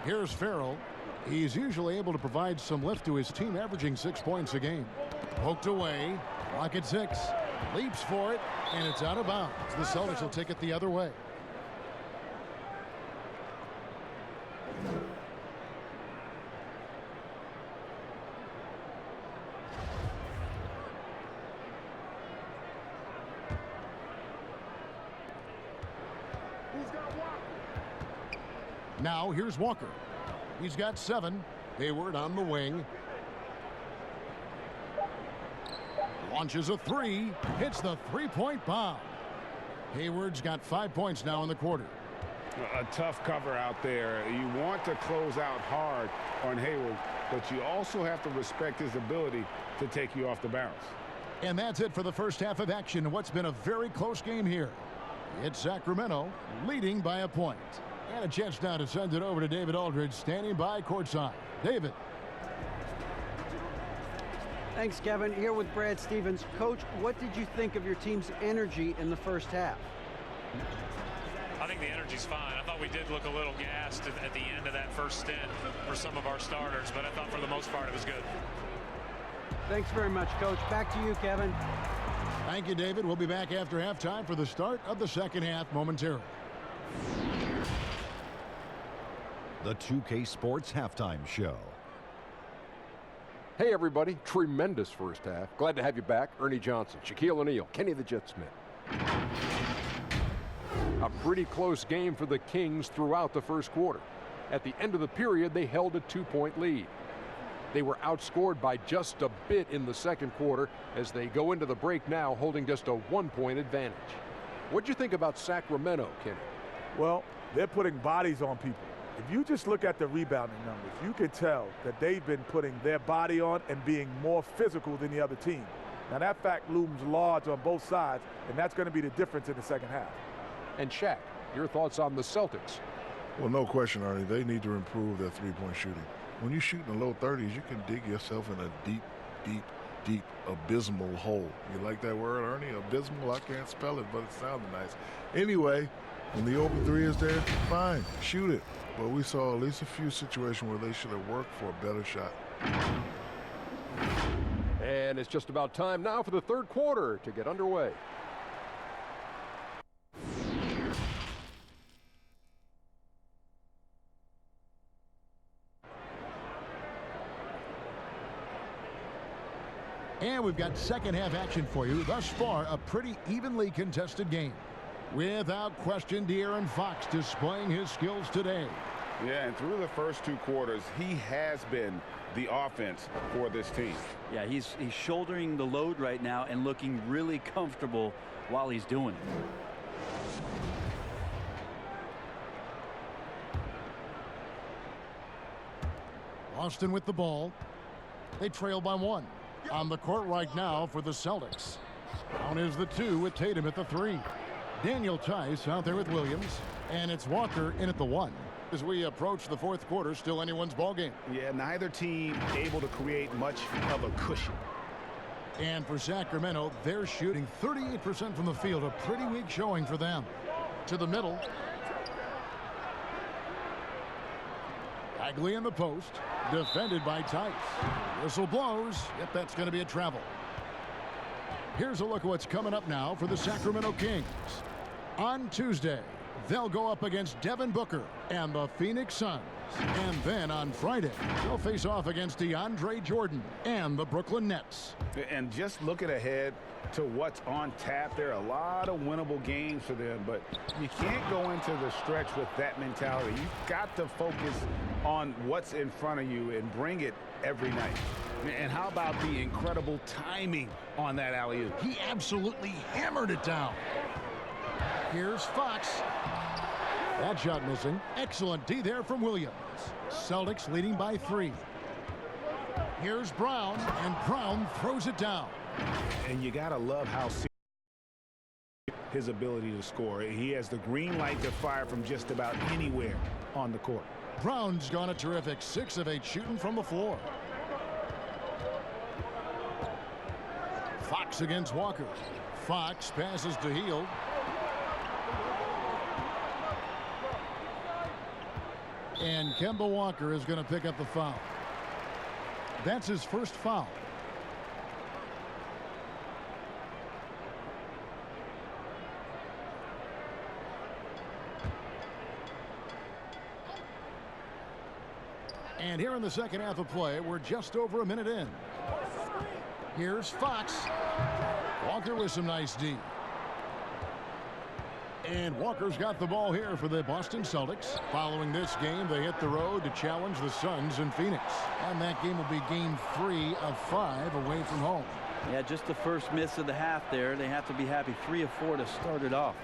Here's Farrell. He's usually able to provide some lift to his team, averaging 6 points a game. Poked away. Clock at 6. Leaps for it, and it's out of bounds. The Celtics will take it the other way. Now here's Walker. He's got 7. Hayward on the wing. Launches a 3. Hits the three-point bomb. Hayward's got 5 points now in the quarter. A tough cover out there. You want to close out hard on Hayward, but you also have to respect his ability to take you off the bounce. And that's it for the first half of action in what's been a very close game here. It's Sacramento leading by a point. And a chance now to send it over to David Aldridge, standing by courtside. David. Thanks, Kevin. Here with Brad Stevens. Coach, what did you think of your team's energy in the first half? I think the energy's fine. I thought we did look a little gassed at the end of that first stint for some of our starters, but I thought for the most part it was good. Thanks very much, Coach. Back to you, Kevin. Thank you, David. We'll be back after halftime for the start of the second half momentarily. The 2K Sports Halftime Show. Hey, everybody. Tremendous first half. Glad to have you back. Ernie Johnson, Shaquille O'Neal, Kenny the Jet Smith. A pretty close game for the Kings throughout the first quarter. At the end of the period, they held a 2-point lead. They were outscored by just a bit in the second quarter as they go into the break now holding just a 1-point advantage. What'd you think about Sacramento, Kenny? Well, they're putting bodies on people. If you just look at the rebounding numbers, you can tell that they've been putting their body on and being more physical than the other team. Now, that fact looms large on both sides, and that's going to be the difference in the second half. And Shaq, your thoughts on the Celtics? Well, no question, Ernie. They need to improve their three-point shooting. When you shoot in the low 30s, you can dig yourself in a deep, abysmal hole. You like that word, Ernie? Abysmal? I can't spell it, but it sounded nice. Anyway, when the open 3 is there, fine, shoot it. But we saw at least a few situations where they should have worked for a better shot. And it's just about time now for the third quarter to get underway. And we've got second half action for you. Thus far, a pretty evenly contested game. Without question, De'Aaron Fox displaying his skills today. Yeah, and through the first 2 quarters, he has been the offense for this team. Yeah, he's shouldering the load right now and looking really comfortable while he's doing it. Austin with the ball. They trail by 1. On the court right now for the Celtics. Down is the 2 with Tatum at the 3. Daniel Tice out there with Williams. And it's Walker in at the 1. As we approach the fourth quarter, still anyone's ball game. Yeah, neither team able to create much of a cushion. And for Sacramento, they're shooting 38% from the field. A pretty weak showing for them. To the middle. Bagley in the post. Defended by Tice. Whistle blows. Yep, that's going to be a travel. Here's a look at what's coming up now for the Sacramento Kings. On Tuesday, they'll go up against Devin Booker and the Phoenix Suns. And then on Friday, they'll face off against DeAndre Jordan and the Brooklyn Nets. And just looking ahead to what's on tap, there are a lot of winnable games for them, but you can't go into the stretch with that mentality. You've got to focus on what's in front of you and bring it every night. And how about the incredible timing on that alley-oop? He absolutely hammered it down. Here's Fox. That shot missing. Excellent D there from Williams. Celtics leading by 3. Here's Brown, and Brown throws it down. And you got to love how his ability to score. He has the green light to fire from just about anywhere on the court. Brown's gone a terrific 6 of 8 shooting from the floor. Fox against Walker. Fox passes to Hield. And Kemba Walker is going to pick up the foul. That's his first foul. And here in the second half of play, we're just over a minute in. Here's Fox. Walker with some nice D. And Walker's got the ball here for the Boston Celtics. Following this game, they hit the road to challenge the Suns in Phoenix. And that game will be game 3 of 5 away from home. Yeah, just the first miss of the half there. They have to be happy 3 of 4 to start it off.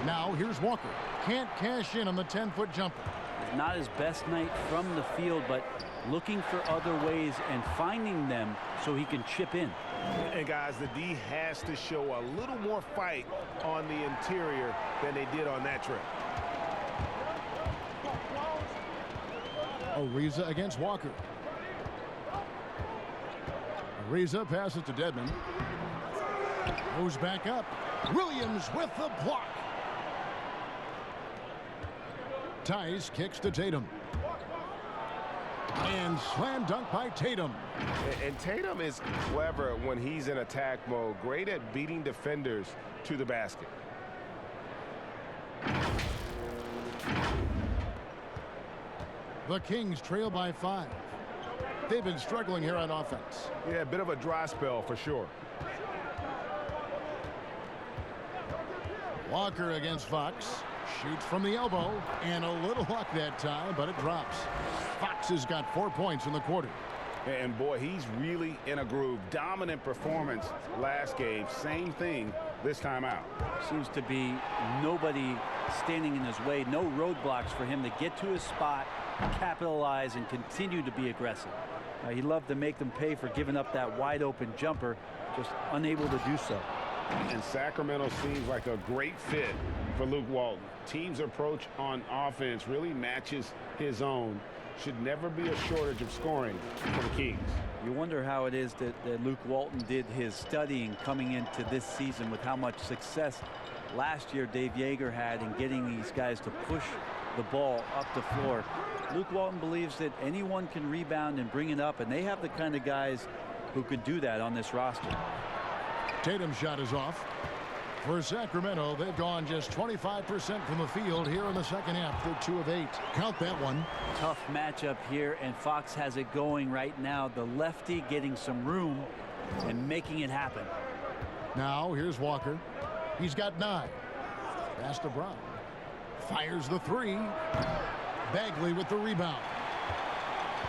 Now here's Walker. Can't cash in on the 10-foot jumper. Not his best night from the field, but looking for other ways and finding them so he can chip in. And guys, the D has to show a little more fight on the interior than they did on that trip. Ariza against Walker. Ariza passes to Dedmon. Goes back up. Williams with the block. Tice kicks to Tatum. And slam dunk by Tatum. And Tatum is clever when he's in attack mode. Great at beating defenders to the basket. The Kings trail by 5. They've been struggling here on offense. Yeah, a bit of a dry spell for sure. Walker against Fox. Shoots from the elbow, and a little luck that time, but it drops. Fox has got 4 points in the quarter. And boy, he's really in a groove. Dominant performance last game. Same thing this time out. Seems to be nobody standing in his way. No roadblocks for him to get to his spot, capitalize, and continue to be aggressive. He loved to make them pay for giving up that wide open jumper, just unable to do so. And Sacramento seems like a great fit for Luke Walton. Team's approach on offense really matches his own. Should never be a shortage of scoring for the Kings. You wonder how it is that Luke Walton did his studying coming into this season with how much success last year Dave Yeager had in getting these guys to push the ball up the floor. Luke Walton believes that anyone can rebound and bring it up, and they have the kind of guys who could do that on this roster. Tatum's shot is off. For Sacramento, they've gone just 25% from the field here in the second half. They're 2 of 8. Count that one. Tough matchup here, and Fox has it going right now. The lefty getting some room and making it happen. Now here's Walker. He's got 9. Pass to Brown. Fires the 3. Bagley with the rebound.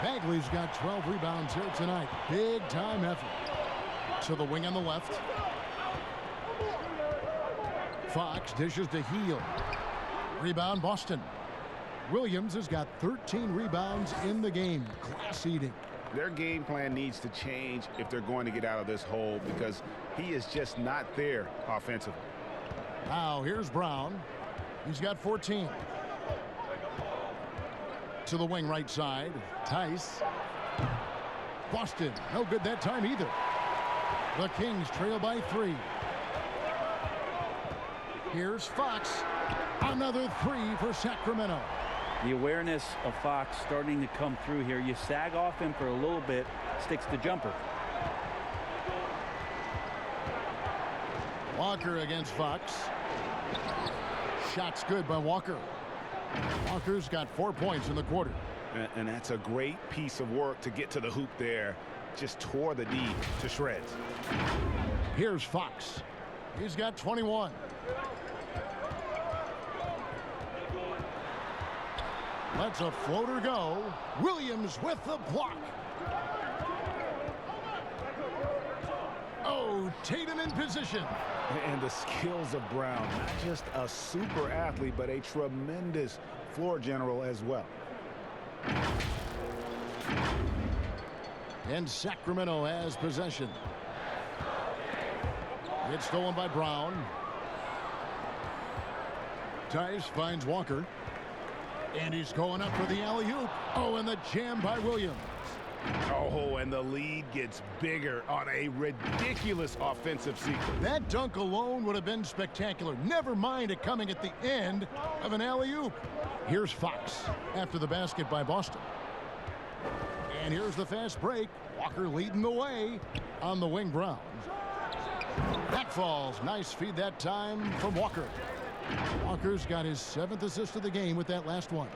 Bagley's got 12 rebounds here tonight. Big time effort. To the wing on the left. Fox dishes to Hield. Rebound Boston. Williams has got 13 rebounds in the game. Class eating. Their game plan needs to change if they're going to get out of this hole, because he is just not there offensively. Now here's Brown. He's got 14. To the wing right side. Tice. Boston. No good that time either. The Kings trail by 3. Here's Fox. Another 3 for Sacramento. The awareness of Fox starting to come through here. You sag off him for a little bit, sticks the jumper. Walker against Fox. Shot's good by Walker. Walker's got 4 points in the quarter. And that's a great piece of work to get to the hoop there. Just tore the D to shreds. Here's Fox. He's got 21. Lets a floater go. Williams with the block. Tatum in position. And the skills of Brown, not just a super athlete, but a tremendous floor general as well. And Sacramento has possession. It's stolen by Brown. Tice finds Walker. And he's going up for the alley-oop. Oh, and the jam by Williams. Oh, and the lead gets bigger on a ridiculous offensive sequence. That dunk alone would have been spectacular. Never mind it coming at the end of an alley-oop. Here's Fox after the basket by Boston. And here's the fast break. Walker leading the way on the wing. Brown. That falls. Nice feed that time from Walker. Walker's got his 7th assist of the game with that last one.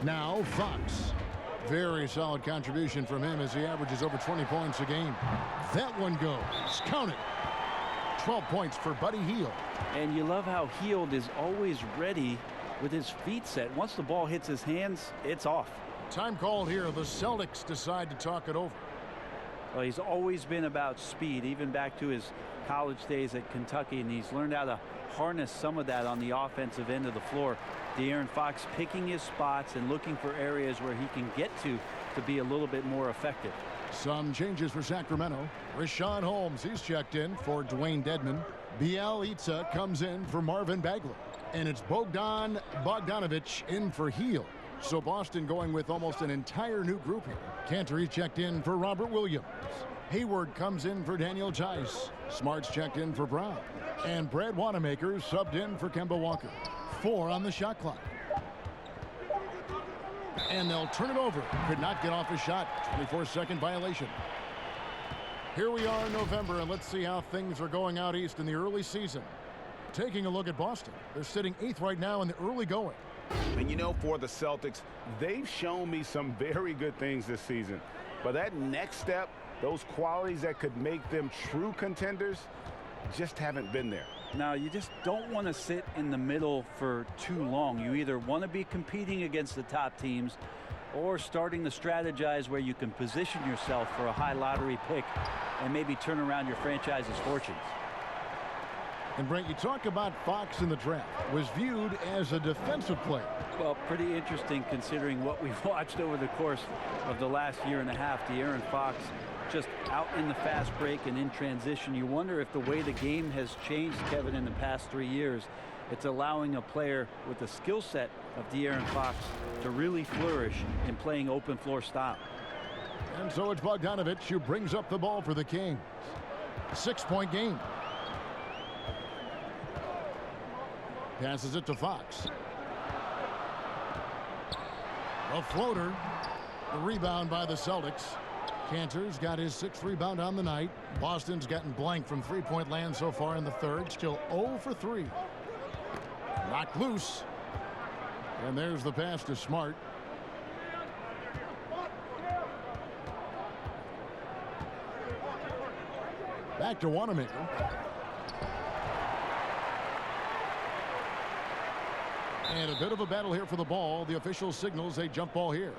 Now Fox. Very solid contribution from him as he averages over 20 points a game. That one goes. Count it. 12 points for Buddy Hield. And you love how Hield is always ready with his feet set. Once the ball hits his hands, it's off. Time called here. The Celtics decide to talk it over. Well, he's always been about speed, even back to his college days at Kentucky, and he's learned how to harness some of that on the offensive end of the floor. De'Aaron Fox picking his spots and looking for areas where he can get to be a little bit more effective. Some changes for Sacramento. Rashawn Holmes, he's checked in for Dwayne Dedman. Bialica comes in for Marvin Bagley. And it's Bogdan Bogdanovic in for Hield. So Boston going with almost an entire new group here. Cantor checked in for Robert Williams. Hayward comes in for Daniel Tice. Smart's checked in for Brown. And Brad Wanamaker subbed in for Kemba Walker. 4 on the shot clock. And they'll turn it over. Could not get off a shot. 24-second violation. Here we are in November, and let's see how things are going out east in the early season. Taking a look at Boston. They're sitting 8th right now in the early going. And you know, for the Celtics, they've shown me some very good things this season. But that next step, those qualities that could make them true contenders, just haven't been there. Now, you just don't want to sit in the middle for too long. You either want to be competing against the top teams or starting to strategize where you can position yourself for a high lottery pick and maybe turn around your franchise's fortunes. And Brent, you talk about Fox in the draft, was viewed as a defensive player. Well, pretty interesting considering what we've watched over the course of the last year and a half. De'Aaron Fox just out in the fast break and in transition. You wonder if the way the game has changed, Kevin, in the past 3 years, it's allowing a player with the skill set of De'Aaron Fox to really flourish in playing open floor style. And so it's Bogdanovic who brings up the ball for the Kings. 6-point game. Passes it to Fox. A floater. The rebound by the Celtics. Cantor's got his 6th rebound on the night. Boston's gotten blank from three-point land so far in the third. Still 0 for 3. Knocked loose. And there's the pass to Smart. Back to Wanamaker. And a bit of a battle here for the ball. The official signals a jump ball here.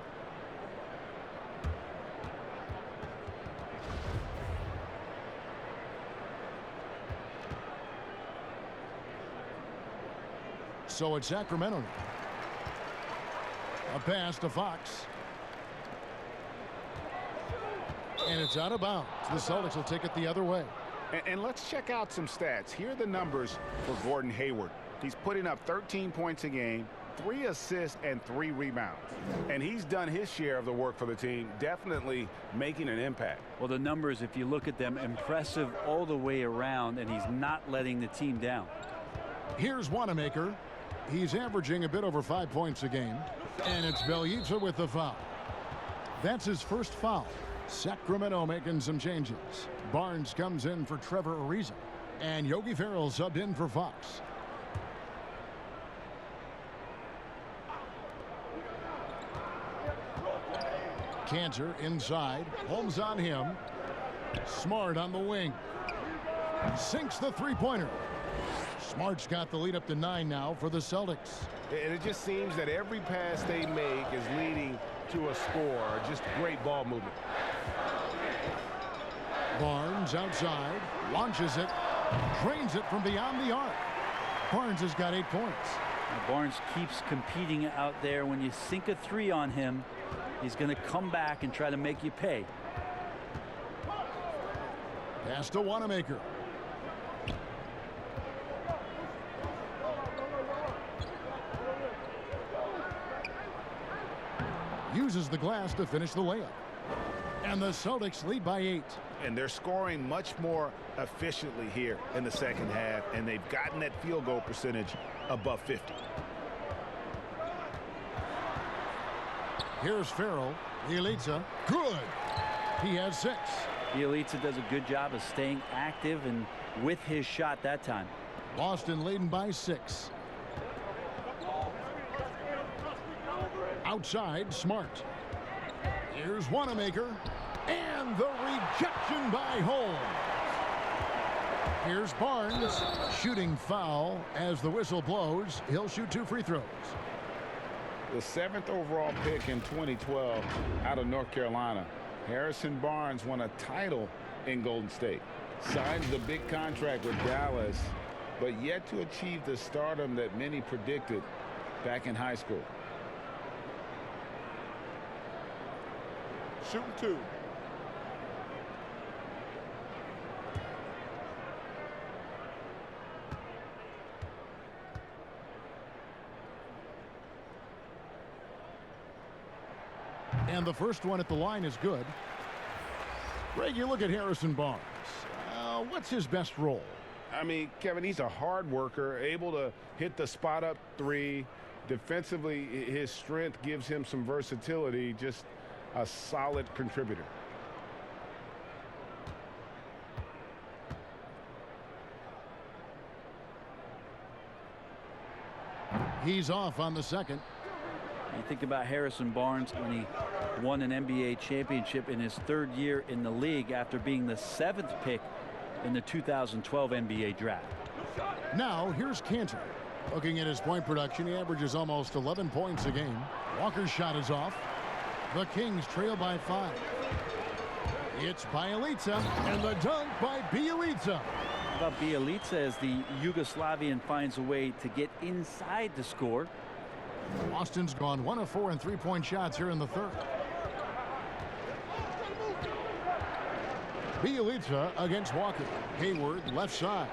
So it's Sacramento. A pass to Fox. And it's out of bounds. The Celtics will take it the other way. And let's check out some stats. Here are the numbers for Gordon Hayward. He's putting up 13 points a game, 3 assists, and 3 rebounds. And he's done his share of the work for the team, definitely making an impact. Well, the numbers, if you look at them, impressive all the way around, and he's not letting the team down. Here's Wanamaker. He's averaging a bit over 5 points a game. And it's Bjelica with the foul. That's his first foul. Sacramento making some changes. Barnes comes in for Trevor Ariza. And Yogi Ferrell subbed in for Fox. Cantor inside. Holmes on him. Smart on the wing. Sinks the three-pointer. Smart's got the lead up to 9 now for the Celtics. And it just seems that every pass they make is leading to a score. Just great ball movement. Barnes outside. Launches it. Drains it from beyond the arc. Barnes has got 8 points. Barnes keeps competing out there. When you sink a three on him, he's going to come back and try to make you pay. Pass to Wanamaker. Uses the glass to finish the layup. And the Celtics lead by 8. And they're scoring much more efficiently here in the second half, and they've gotten that field goal percentage above 50. Here's Ferrell. Bjelica. Good. He has 6. Bjelica does a good job of staying active and with his shot that time. Boston leading by 6. Outside, Smart. Here's Wanamaker. And the rejection by Holmes. Here's Barnes. Shooting foul as the whistle blows. He'll shoot 2 free throws. The 7th overall pick in 2012 out of North Carolina. Harrison Barnes won a title in Golden State. Signs the big contract with Dallas, but yet to achieve the stardom that many predicted back in high school. Shooting 2. And the first one at the line is good. Greg, you look at Harrison Barnes. What's his best role? I mean, Kevin, he's a hard worker, able to hit the spot up 3. Defensively, his strength gives him some versatility, just a solid contributor. He's off on the second. You think about Harrison Barnes when he won an NBA championship in his 3rd year in the league after being the 7th pick in the 2012 NBA draft. Now here's Cantor. Looking at his point production, he averages almost 11 points a game. Walker's shot is off. The Kings trail by 5. It's Bjelica, and the dunk by Bjelica. How about Bjelica as the Yugoslavian finds a way to get inside the score. Boston's gone 1 of 4 in 3-point shots here in the 3rd. Bjelica against Walker. Hayward left side.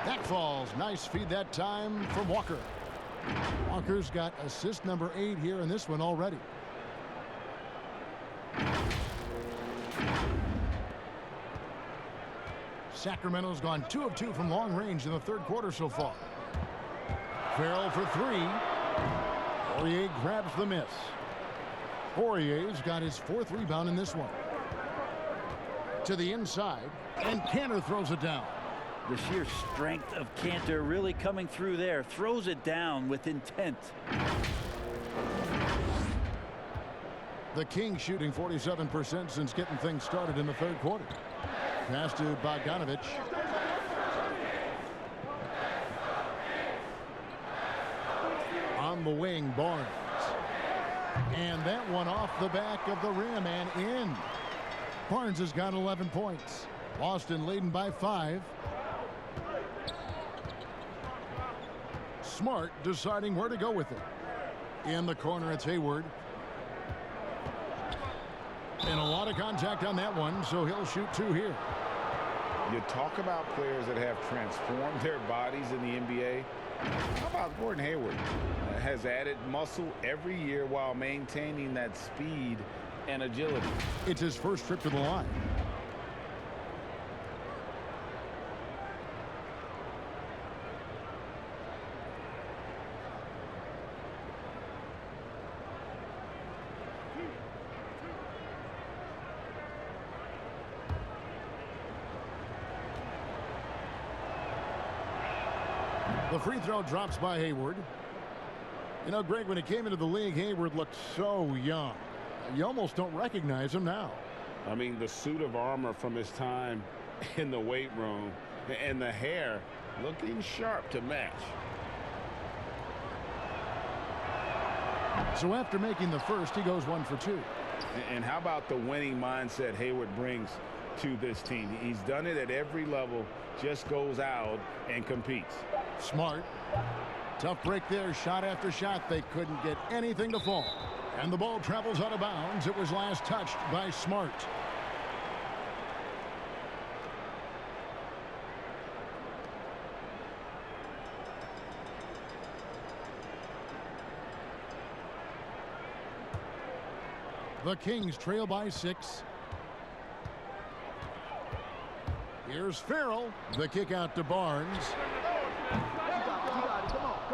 That falls. Nice feed that time from Walker. Walker's got assist number 8 here in this one already. Sacramento's gone 2 of 2 from long range in the 3rd quarter so far. Ferrell for 3. Poirier grabs the miss. Poirier's got his 4th rebound in this one. To the inside, and Cantor throws it down. The sheer strength of Cantor really coming through there. Throws it down with intent. The Kings shooting 47% since getting things started in the 3rd quarter. Pass to Bogdanovich. On the wing, Barnes. And that one off the back of the rim and in. Barnes has got 11 points. Boston leading by 5. Smart deciding where to go with it. In the corner, it's Hayward. And a lot of contact on that one, so he'll shoot 2 here. You talk about players that have transformed their bodies in the NBA. How about Gordon Hayward? Has added muscle every year while maintaining that speed and agility. It's his first trip to the line. The free throw drops by Hayward. You know, Greg, when he came into the league, Hayward looked so young. You almost don't recognize him now. I mean, the suit of armor from his time in the weight room and the hair looking sharp to match. So after making the first, he goes 1 for 2. And how about the winning mindset Hayward brings to this team? He's done it at every level, just goes out and competes. Smart. Tough break there, shot after shot. They couldn't get anything to fall. And the ball travels out of bounds. It was last touched by Smart. The Kings trail by 6. Here's Farrell. The kick out to Barnes.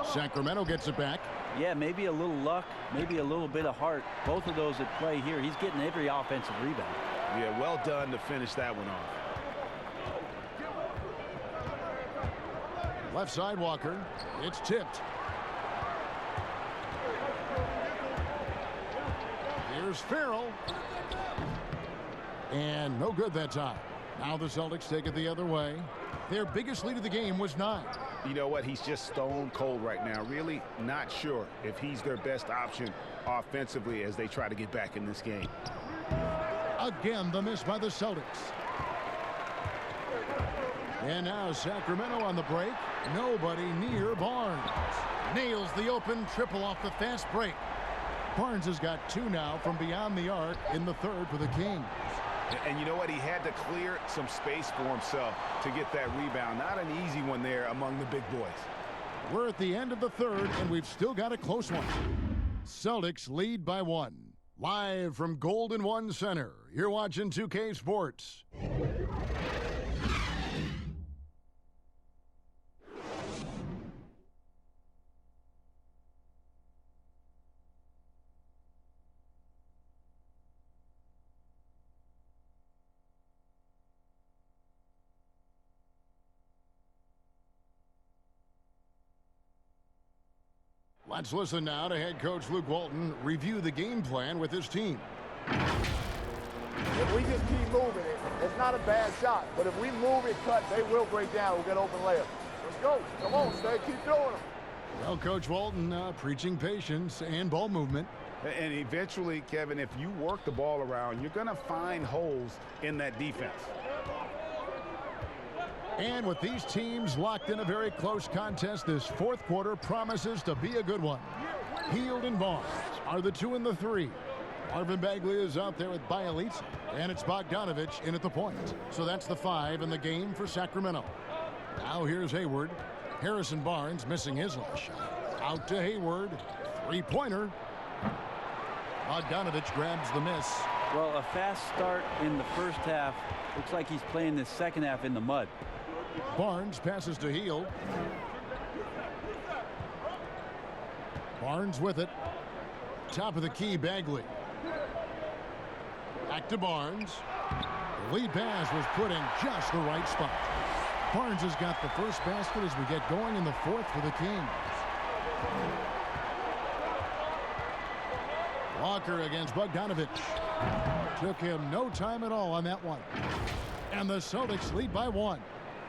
Sacramento gets it back. Yeah, maybe a little luck, maybe a little bit of heart. Both of those at play here. He's getting every offensive rebound. Yeah, well done to finish that one off. Left side Walker. It's tipped. Here's Farrell. And no good that time. Now the Celtics take it the other way. Their biggest lead of the game was 9. You know what? He's just stone cold right now. Really not sure if he's their best option offensively as they try to get back in this game. Again, the miss by the Celtics. And now Sacramento on the break. Nobody near Barnes. Nails the open triple off the fast break. Barnes has got 2 now from beyond the arc in the third for the Kings. And you know what? He had to clear some space for himself to get that rebound. Not an easy one there among the big boys. We're at the end of the third, and we've still got a close one. Celtics lead by 1. Live from Golden One Center, you're watching 2K Sports. Let's listen now to head coach Luke Walton review the game plan with his team. If we just keep moving it, it's not a bad shot. But if we move it, cut, they will break down. We'll get open layup. Let's go. Come on, stay. Keep doing them. Well, Coach Walton preaching patience and ball movement. And eventually, Kevin, if you work the ball around, you're going to find holes in that defense. And with these teams locked in a very close contest, this fourth quarter promises to be a good one. Hield and Barnes are the 2 and the 3. Marvin Bagley is out there with Bielitsa, and it's Bogdanovich in at the point. So that's the 5 in the game for Sacramento. Now here's Hayward. Harrison Barnes missing his last shot. Out to Hayward. 3-pointer. Bogdanovich grabs the miss. Well, a fast start in the first half. Looks like he's playing this second half in the mud. Barnes passes to Hield. Barnes with it. Top of the key, Bagley. Back to Barnes. The lead pass was put in just the right spot. Barnes has got the first basket as we get going in the fourth for the Kings. Walker against Bogdanovich. Took him no time at all on that one. And the Celtics lead by 1.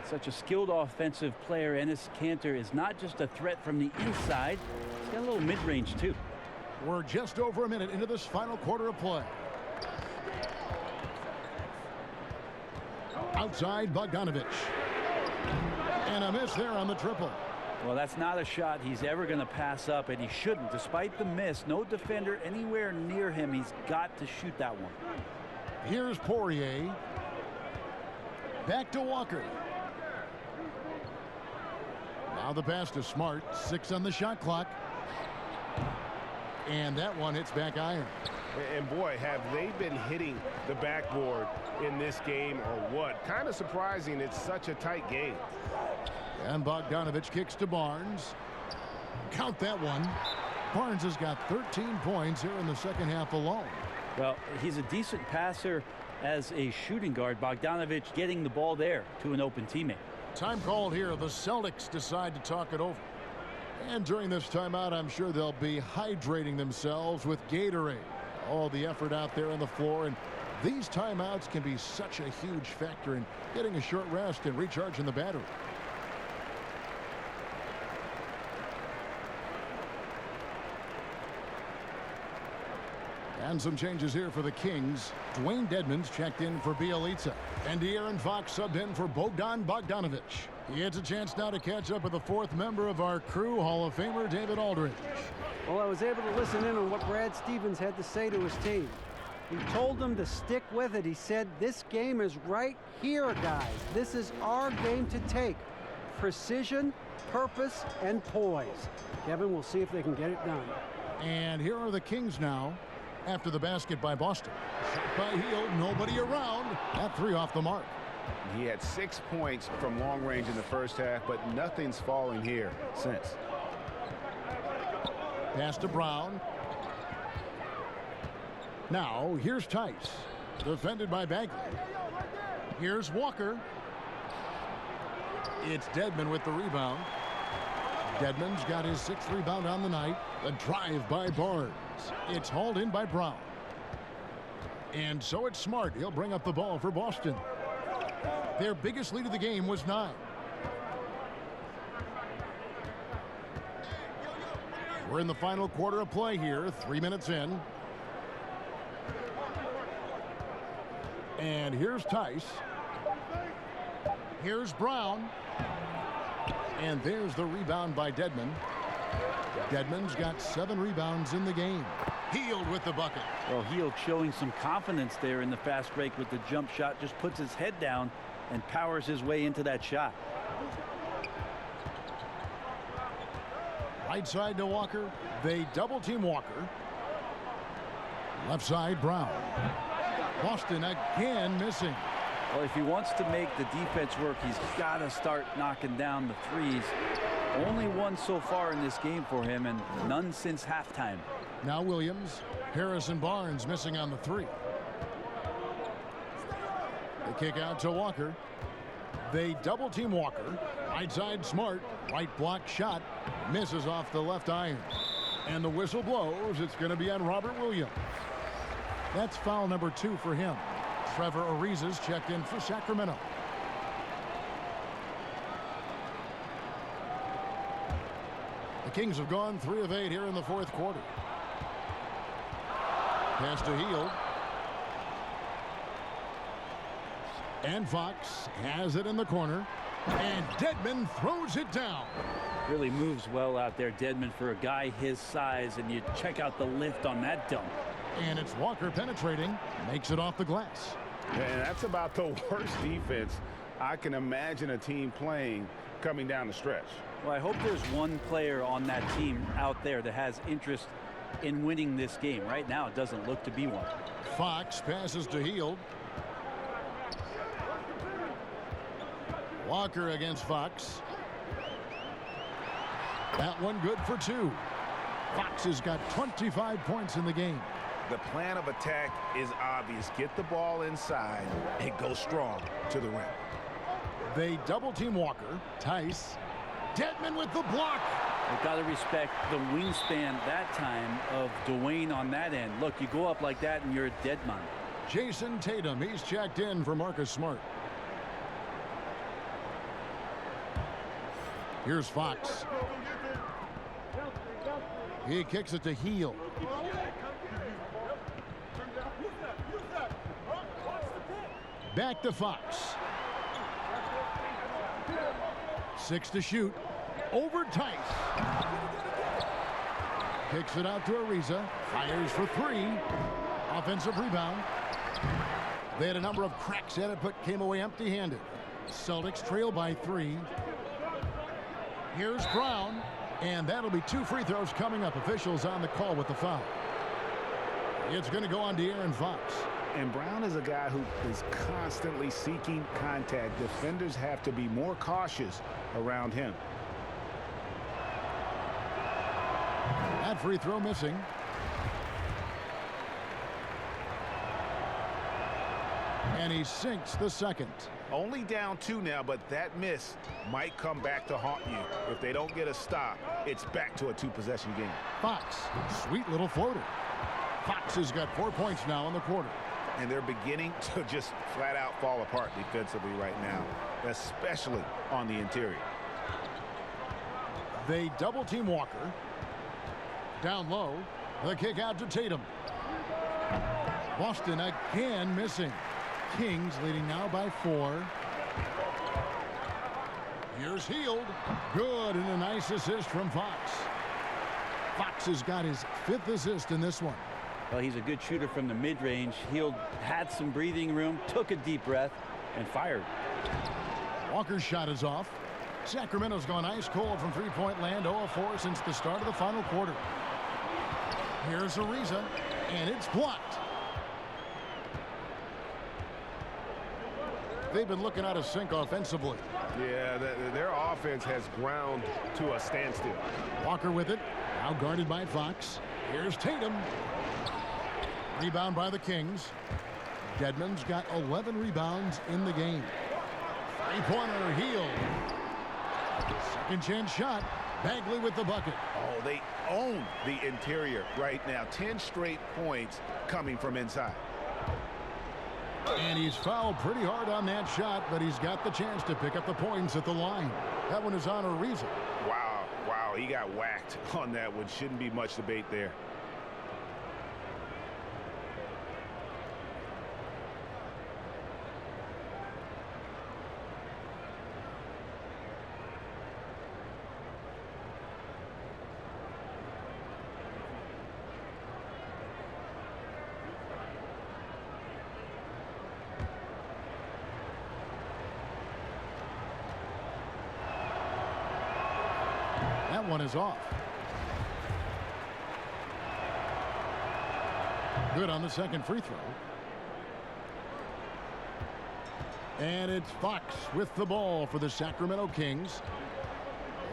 Such a skilled offensive player. Enes Kanter is not just a threat from the inside. He's got a little mid-range, too. We're just over a minute into this final quarter of play. Outside, Bogdanovich. And a miss there on the triple. Well, that's not a shot he's ever going to pass up, and he shouldn't. Despite the miss, no defender anywhere near him. He's got to shoot that one. Here's Poirier. Back to Walker. Now the pass to Smart. 6 on the shot clock. And that one hits back iron. And boy, have they been hitting the backboard in this game or what? Kind of surprising it's such a tight game. And Bogdanovich kicks to Barnes. Count that one. Barnes has got 13 points here in the second half alone. Well, he's a decent passer as a shooting guard. Bogdanovich getting the ball there to an open teammate. Time called here. The Celtics decide to talk it over. And during this timeout, I'm sure they'll be hydrating themselves with Gatorade. All the effort out there on the floor, and these timeouts can be such a huge factor in getting a short rest and recharging the battery. And some changes here for the Kings. Dwayne Dedmon's checked in for Bielitsa. And De'Aaron Fox subbed in for Bogdan Bogdanovic. He gets a chance now to catch up with the fourth member of our crew, Hall of Famer David Aldridge. Well, I was able to listen in on what Brad Stevens had to say to his team. He told them to stick with it. He said, this game is right here, guys. This is our game to take. Precision, purpose, and poise. Kevin, we'll see if they can get it done. And here are the Kings now after the basket by Boston. Shot by Hield, nobody around. That three off the mark. He had 6 points from long range in the first half, but nothing's falling here since. Pass to Brown. Now, here's Tice. Defended by Bagley. Here's Walker. It's Dedmon with the rebound. Dedmon's got his 6th rebound on the night. The drive by Barnes. It's hauled in by Brown. And so it's Smart. He'll bring up the ball for Boston. Their biggest lead of the game was 9. We're in the final quarter of play here, 3 minutes in. And here's Tice. Here's Brown. And there's the rebound by Dedmon. Dedmon's got 7 rebounds in the game. Hield with the bucket. Well, Hield showing some confidence there in the fast break with the jump shot. Just puts his head down and powers his way into that shot. Right side to Walker. They double team Walker. Left side, Brown. Boston again missing. Well, if he wants to make the defense work, he's got to start knocking down the threes. Only one so far in this game for him, and none since halftime. Now Williams. Harrison Barnes missing on the 3. The kick out to Walker. They double team Walker. Right side Smart. Right block shot. Misses off the left iron. And the whistle blows. It's going to be on Robert Williams. That's foul number 2 for him. Trevor Ariza's checked in for Sacramento. The Kings have gone 3 of 8 here in the 4th quarter. Pass to Hield. And Fox has it in the corner. And Dedmon throws it down. Really moves well out there, Dedmon, for a guy his size, and you check out the lift on that dunk. And it's Walker penetrating, makes it off the glass. And that's about the worst defense I can imagine a team playing coming down the stretch. Well, I hope there's one player on that team out there that has interest in winning this game. Right now, it doesn't look to be one. Fox passes to Hield. Walker against Fox. That one good for 2. Fox has got 25 points in the game. The plan of attack is obvious. Get the ball inside and go strong to the rim. They double team Walker. Tice. Dedmon with the block. You've got to respect the wingspan that time of Dwayne on that end. Look, you go up like that and you're a dead man. Jason Tatum, he's checked in for Marcus Smart. Here's Fox. He kicks it to Hield. Back to Fox. 6 to shoot. Over Tice. Kicks it out to Ariza. Fires for 3. Offensive rebound. They had a number of cracks at it, but came away empty-handed. Celtics trail by 3. Here's Brown. And that'll be 2 free throws coming up. Officials on the call with the foul. It's going to go on De'Aaron Fox. And Brown is a guy who is constantly seeking contact. Defenders have to be more cautious around him. That free throw missing. And he sinks the second. Only down 2 now, but that miss might come back to haunt you. If they don't get a stop, it's back to a 2-possession game. Fox, sweet little floater. Fox has got 4 points now in the quarter. And they're beginning to just flat out fall apart defensively right now, especially on the interior. They double team Walker. Down low, the kick out to Tatum. Boston again missing. Kings leading now by 4. Here's Hield. Good, and a nice assist from Fox. Fox has got his 5th assist in this one. Well, he's a good shooter from the mid-range. Hield had some breathing room, took a deep breath, and fired. Walker's shot is off. Sacramento's gone ice cold from three-point land, 0 of 4 since the start of the final quarter. Here's Ariza, and it's blocked. They've been looking out of sync offensively. Yeah, their offense has ground to a standstill. Walker with it, now guarded by Fox. Here's Tatum. Rebound by the Kings. Dedmon's got 11 rebounds in the game. Three-pointer, Hield. Second chance shot. Bagley with the bucket. Oh, they own the interior right now. 10 straight points coming from inside. And he's fouled pretty hard on that shot, but he's got the chance to pick up the points at the line. That one is on Ariza. Wow, he got whacked on that one. Shouldn't be much debate there. That one is off. Good on the second free throw. And it's Fox with the ball for the Sacramento Kings.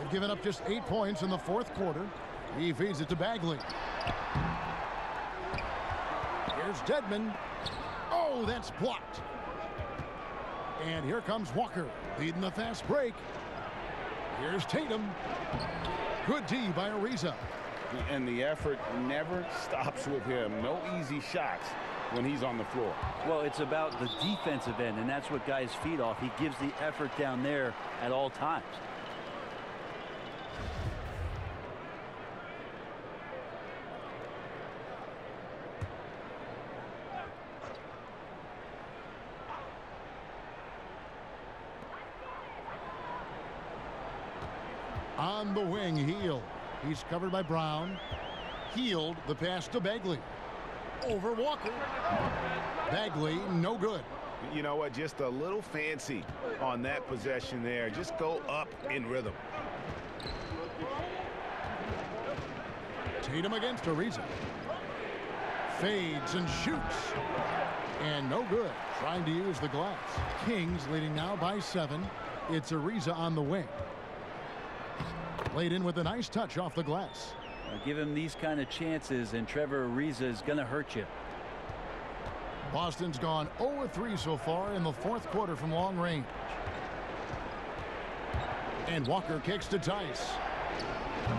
They've given up just 8 points in the 4th quarter. He feeds it to Bagley. Here's Dedmon. Oh, that's blocked. And here comes Walker, leading the fast break. Here's Tatum. Good D by Ariza. And the effort never stops with him. No easy shots when he's on the floor. Well, it's about the defensive end, and that's what guys feed off. He gives the effort down there at all times. On the wing, Hield. He's covered by Brown. Hield, the pass to Bagley. Over Walker. Bagley, no good. You know what? Just a little fancy on that possession there. Just go up in rhythm. Tatum against Ariza. Fades and shoots. And no good. Trying to use the glass. Kings leading now by 7. It's Ariza on the wing. Laid in with a nice touch off the glass. Give him these kind of chances, and Trevor Ariza is going to hurt you. Boston's gone 0-3 so far in the 4th quarter from long range. And Walker kicks to Tice.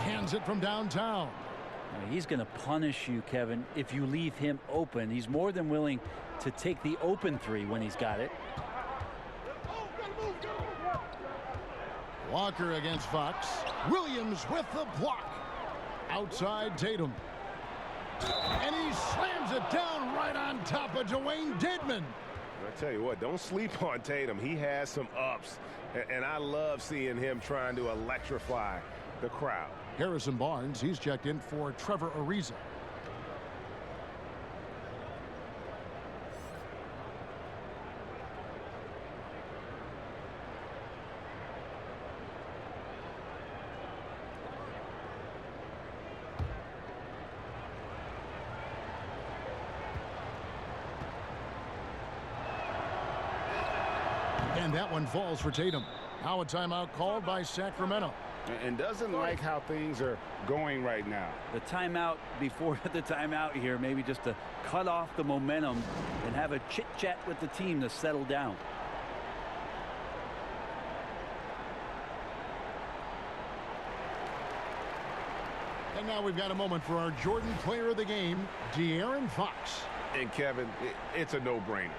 Hands it from downtown. He's going to punish you, Kevin, if you leave him open. He's more than willing to take the open 3 when he's got it. Walker against Fox. Williams with the block. Outside Tatum. And he slams it down right on top of Dwayne Dedmon. I tell you what, don't sleep on Tatum. He has some ups, and I love seeing him trying to electrify the crowd. Harrison Barnes, he's checked in for Trevor Ariza. And that one falls for Tatum. Now a timeout called by Sacramento. and doesn't like how things are going right now. The timeout before the timeout here, maybe just to cut off the momentum and have a chit-chat with the team to settle down. And now we've got a moment for our Jordan player of the game, De'Aaron Fox. And Kevin, it's a no-brainer.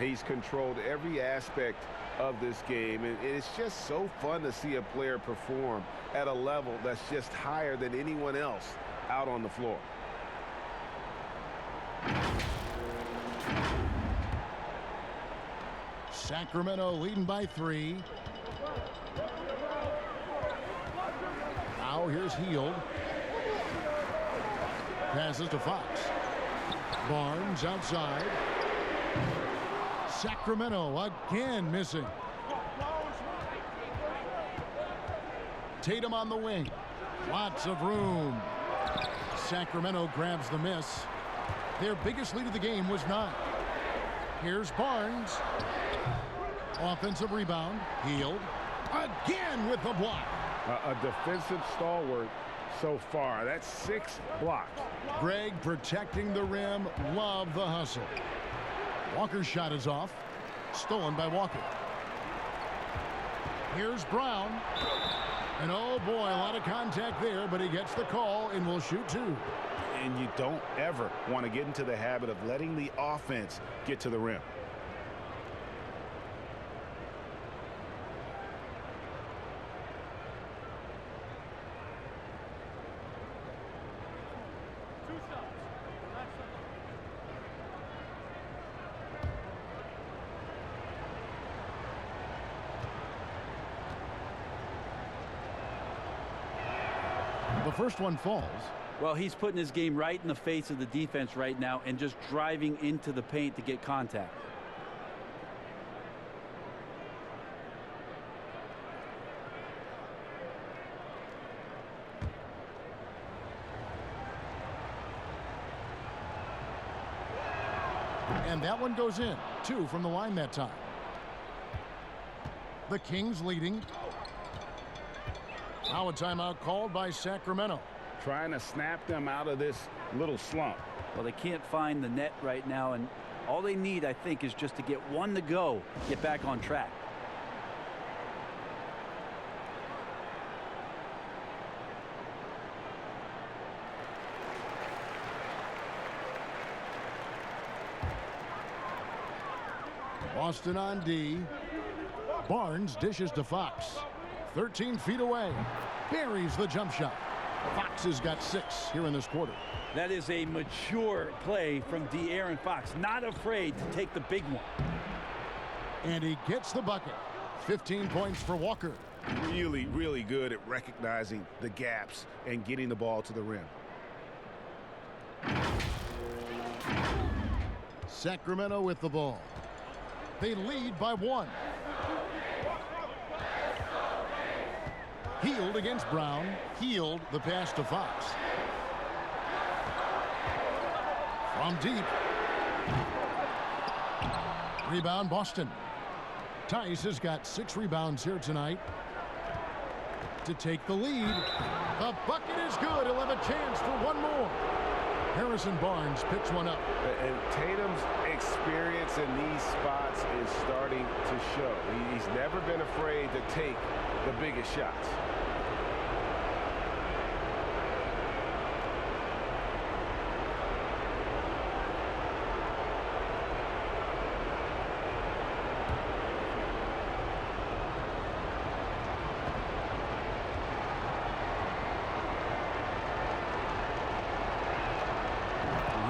He's controlled every aspect of this game, and it's just so fun to see a player perform at a level that's just higher than anyone else out on the floor. Sacramento leading by 3. Now here's Hield. Passes to Fox. Barnes outside. Sacramento again missing. Tatum on the wing. Lots of room. Sacramento grabs the miss. Their biggest lead of the game was 9. Here's Barnes. Offensive rebound. Hield. Again with the block. A defensive stalwart so far. That's 6 blocks. Greg protecting the rim. Love the hustle. Walker's shot is off. Stolen by Walker. Here's Brown. And oh boy, a lot of contact there, but he gets the call and will shoot 2. And you don't ever want to get into the habit of letting the offense get to the rim. The first one falls. Well, he's putting his game right in the face of the defense right now and just driving into the paint to get contact. And that one goes in. 2 from the line that time. The Kings leading. Now a timeout called by Sacramento. Trying to snap them out of this little slump. Well, they can't find the net right now, and all they need, I think, is just to get one to go, get back on track. Boston on D. Barnes dishes to Fox. 13 feet away. Buries the jump shot. Fox has got 6 here in this quarter. That is a mature play from De'Aaron Fox. Not afraid to take the big one. And he gets the bucket. 15 points for Walker. Really, really good at recognizing the gaps and getting the ball to the rim. Sacramento with the ball. They lead by 1. Hield against Brown. Hield the pass to Fox. From deep. Rebound Boston. Tice has got 6 rebounds here tonight to take the lead. The bucket is good. He'll have a chance for one more. Harrison Barnes picks one up. And Tatum's experience in these spots is starting to show. He's never been afraid to take the biggest shots.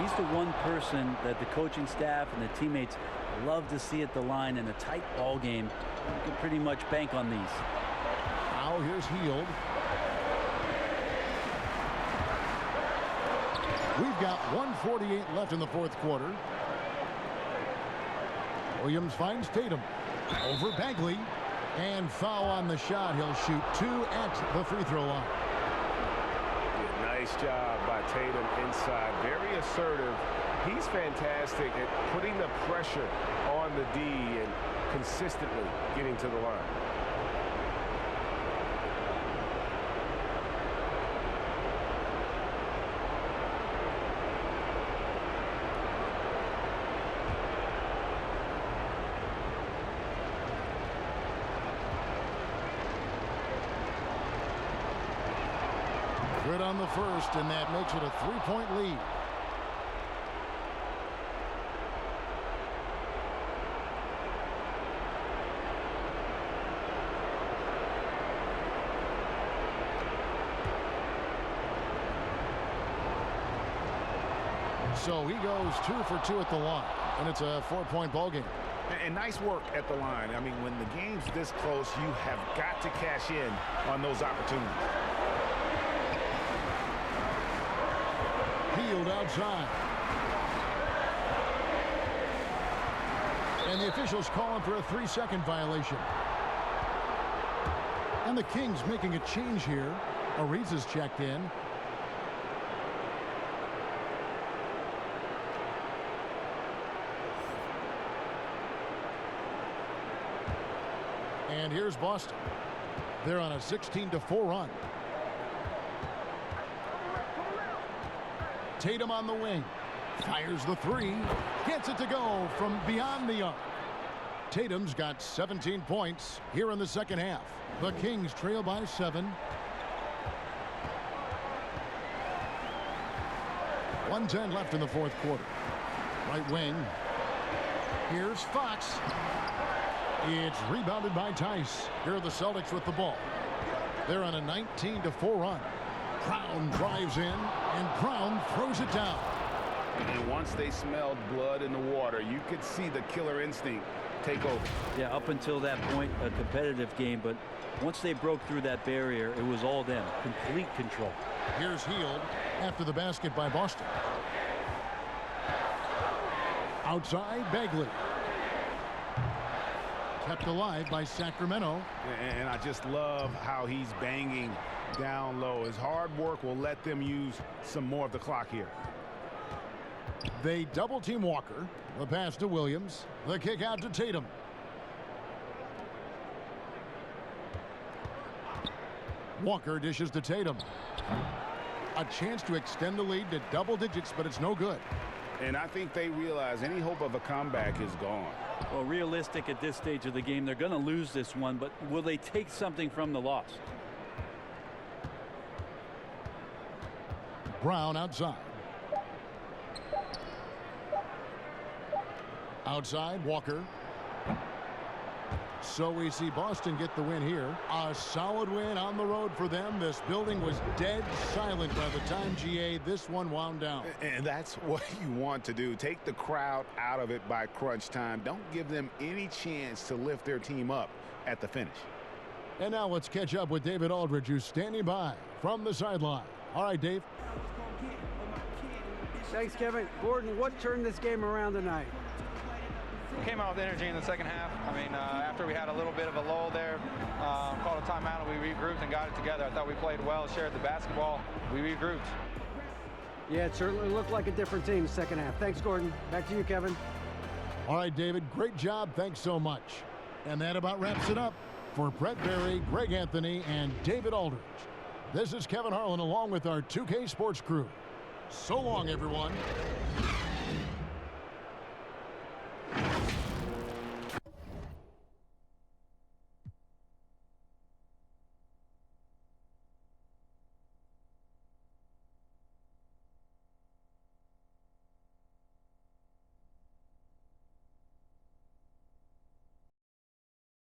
He's the one person that the coaching staff and the teammates love to see at the line in a tight ball game. You can pretty much bank on these. Now here's Hield. We've got 1:48 left in the fourth quarter. Williams finds Tatum. Over Bagley. And foul on the shot. He'll shoot 2 at the free throw line. Nice job by Tatum inside. Very assertive. He's fantastic at putting the pressure on the D and consistently getting to the line. Good on the first, and that makes it a 3-point lead. So he goes 2 for 2 at the line, and it's a 4-point ball game. And nice work at the line. I mean, when the game's this close, you have got to cash in on those opportunities. Healed outside. And the officials calling for a 3-second violation. And the Kings making a change here. Ariza's checked in. And here's Boston. They're on a 16-4 run. Tatum on the wing. Fires the 3. Gets it to go from beyond the arc. Tatum's got 17 points here in the second half. The Kings trail by 7. 1:10 left in the fourth quarter. Right wing. Here's Fox. It's rebounded by Tice. Here are the Celtics with the ball. They're on a 19-4 run. Brown drives in, and Brown throws it down. And once they smelled blood in the water, you could see the killer instinct take over. Yeah, up until that point, a competitive game, but once they broke through that barrier, it was all them. Complete control. Here's Heald after the basket by Boston. Outside, Bagley. Kept alive by Sacramento. And I just love how he's banging down low. His hard work will let them use some more of the clock here. They double team Walker. The pass to Williams. The kick out to Tatum. Walker dishes to Tatum. A chance to extend the lead to double digits, but it's no good. And I think they realize any hope of a comeback is gone. Well, realistic at this stage of the game, they're going to lose this one, but will they take something from the loss? Brown outside. Outside, Walker. So we see Boston get the win here. A solid win on the road for them. This building was dead silent by the time, GA, this one wound down. And that's what you want to do. Take the crowd out of it by crunch time. Don't give them any chance to lift their team up at the finish. And now let's catch up with David Aldridge, who's standing by from the sideline. All right, Dave. Thanks, Kevin. Gordon, what turned this game around tonight? Came out with energy in the second half. I mean, after we had a little bit of a lull there, called a timeout, and we regrouped and got it together. I thought we played well, shared the basketball. We regrouped. Yeah, it certainly looked like a different team second half. Thanks, Gordon. Back to you, Kevin. All right, David, great job. Thanks so much. And that about wraps it up for Brett Berry, Greg Anthony, and David Aldridge. This is Kevin Harlan along with our 2K Sports crew. So long, everyone.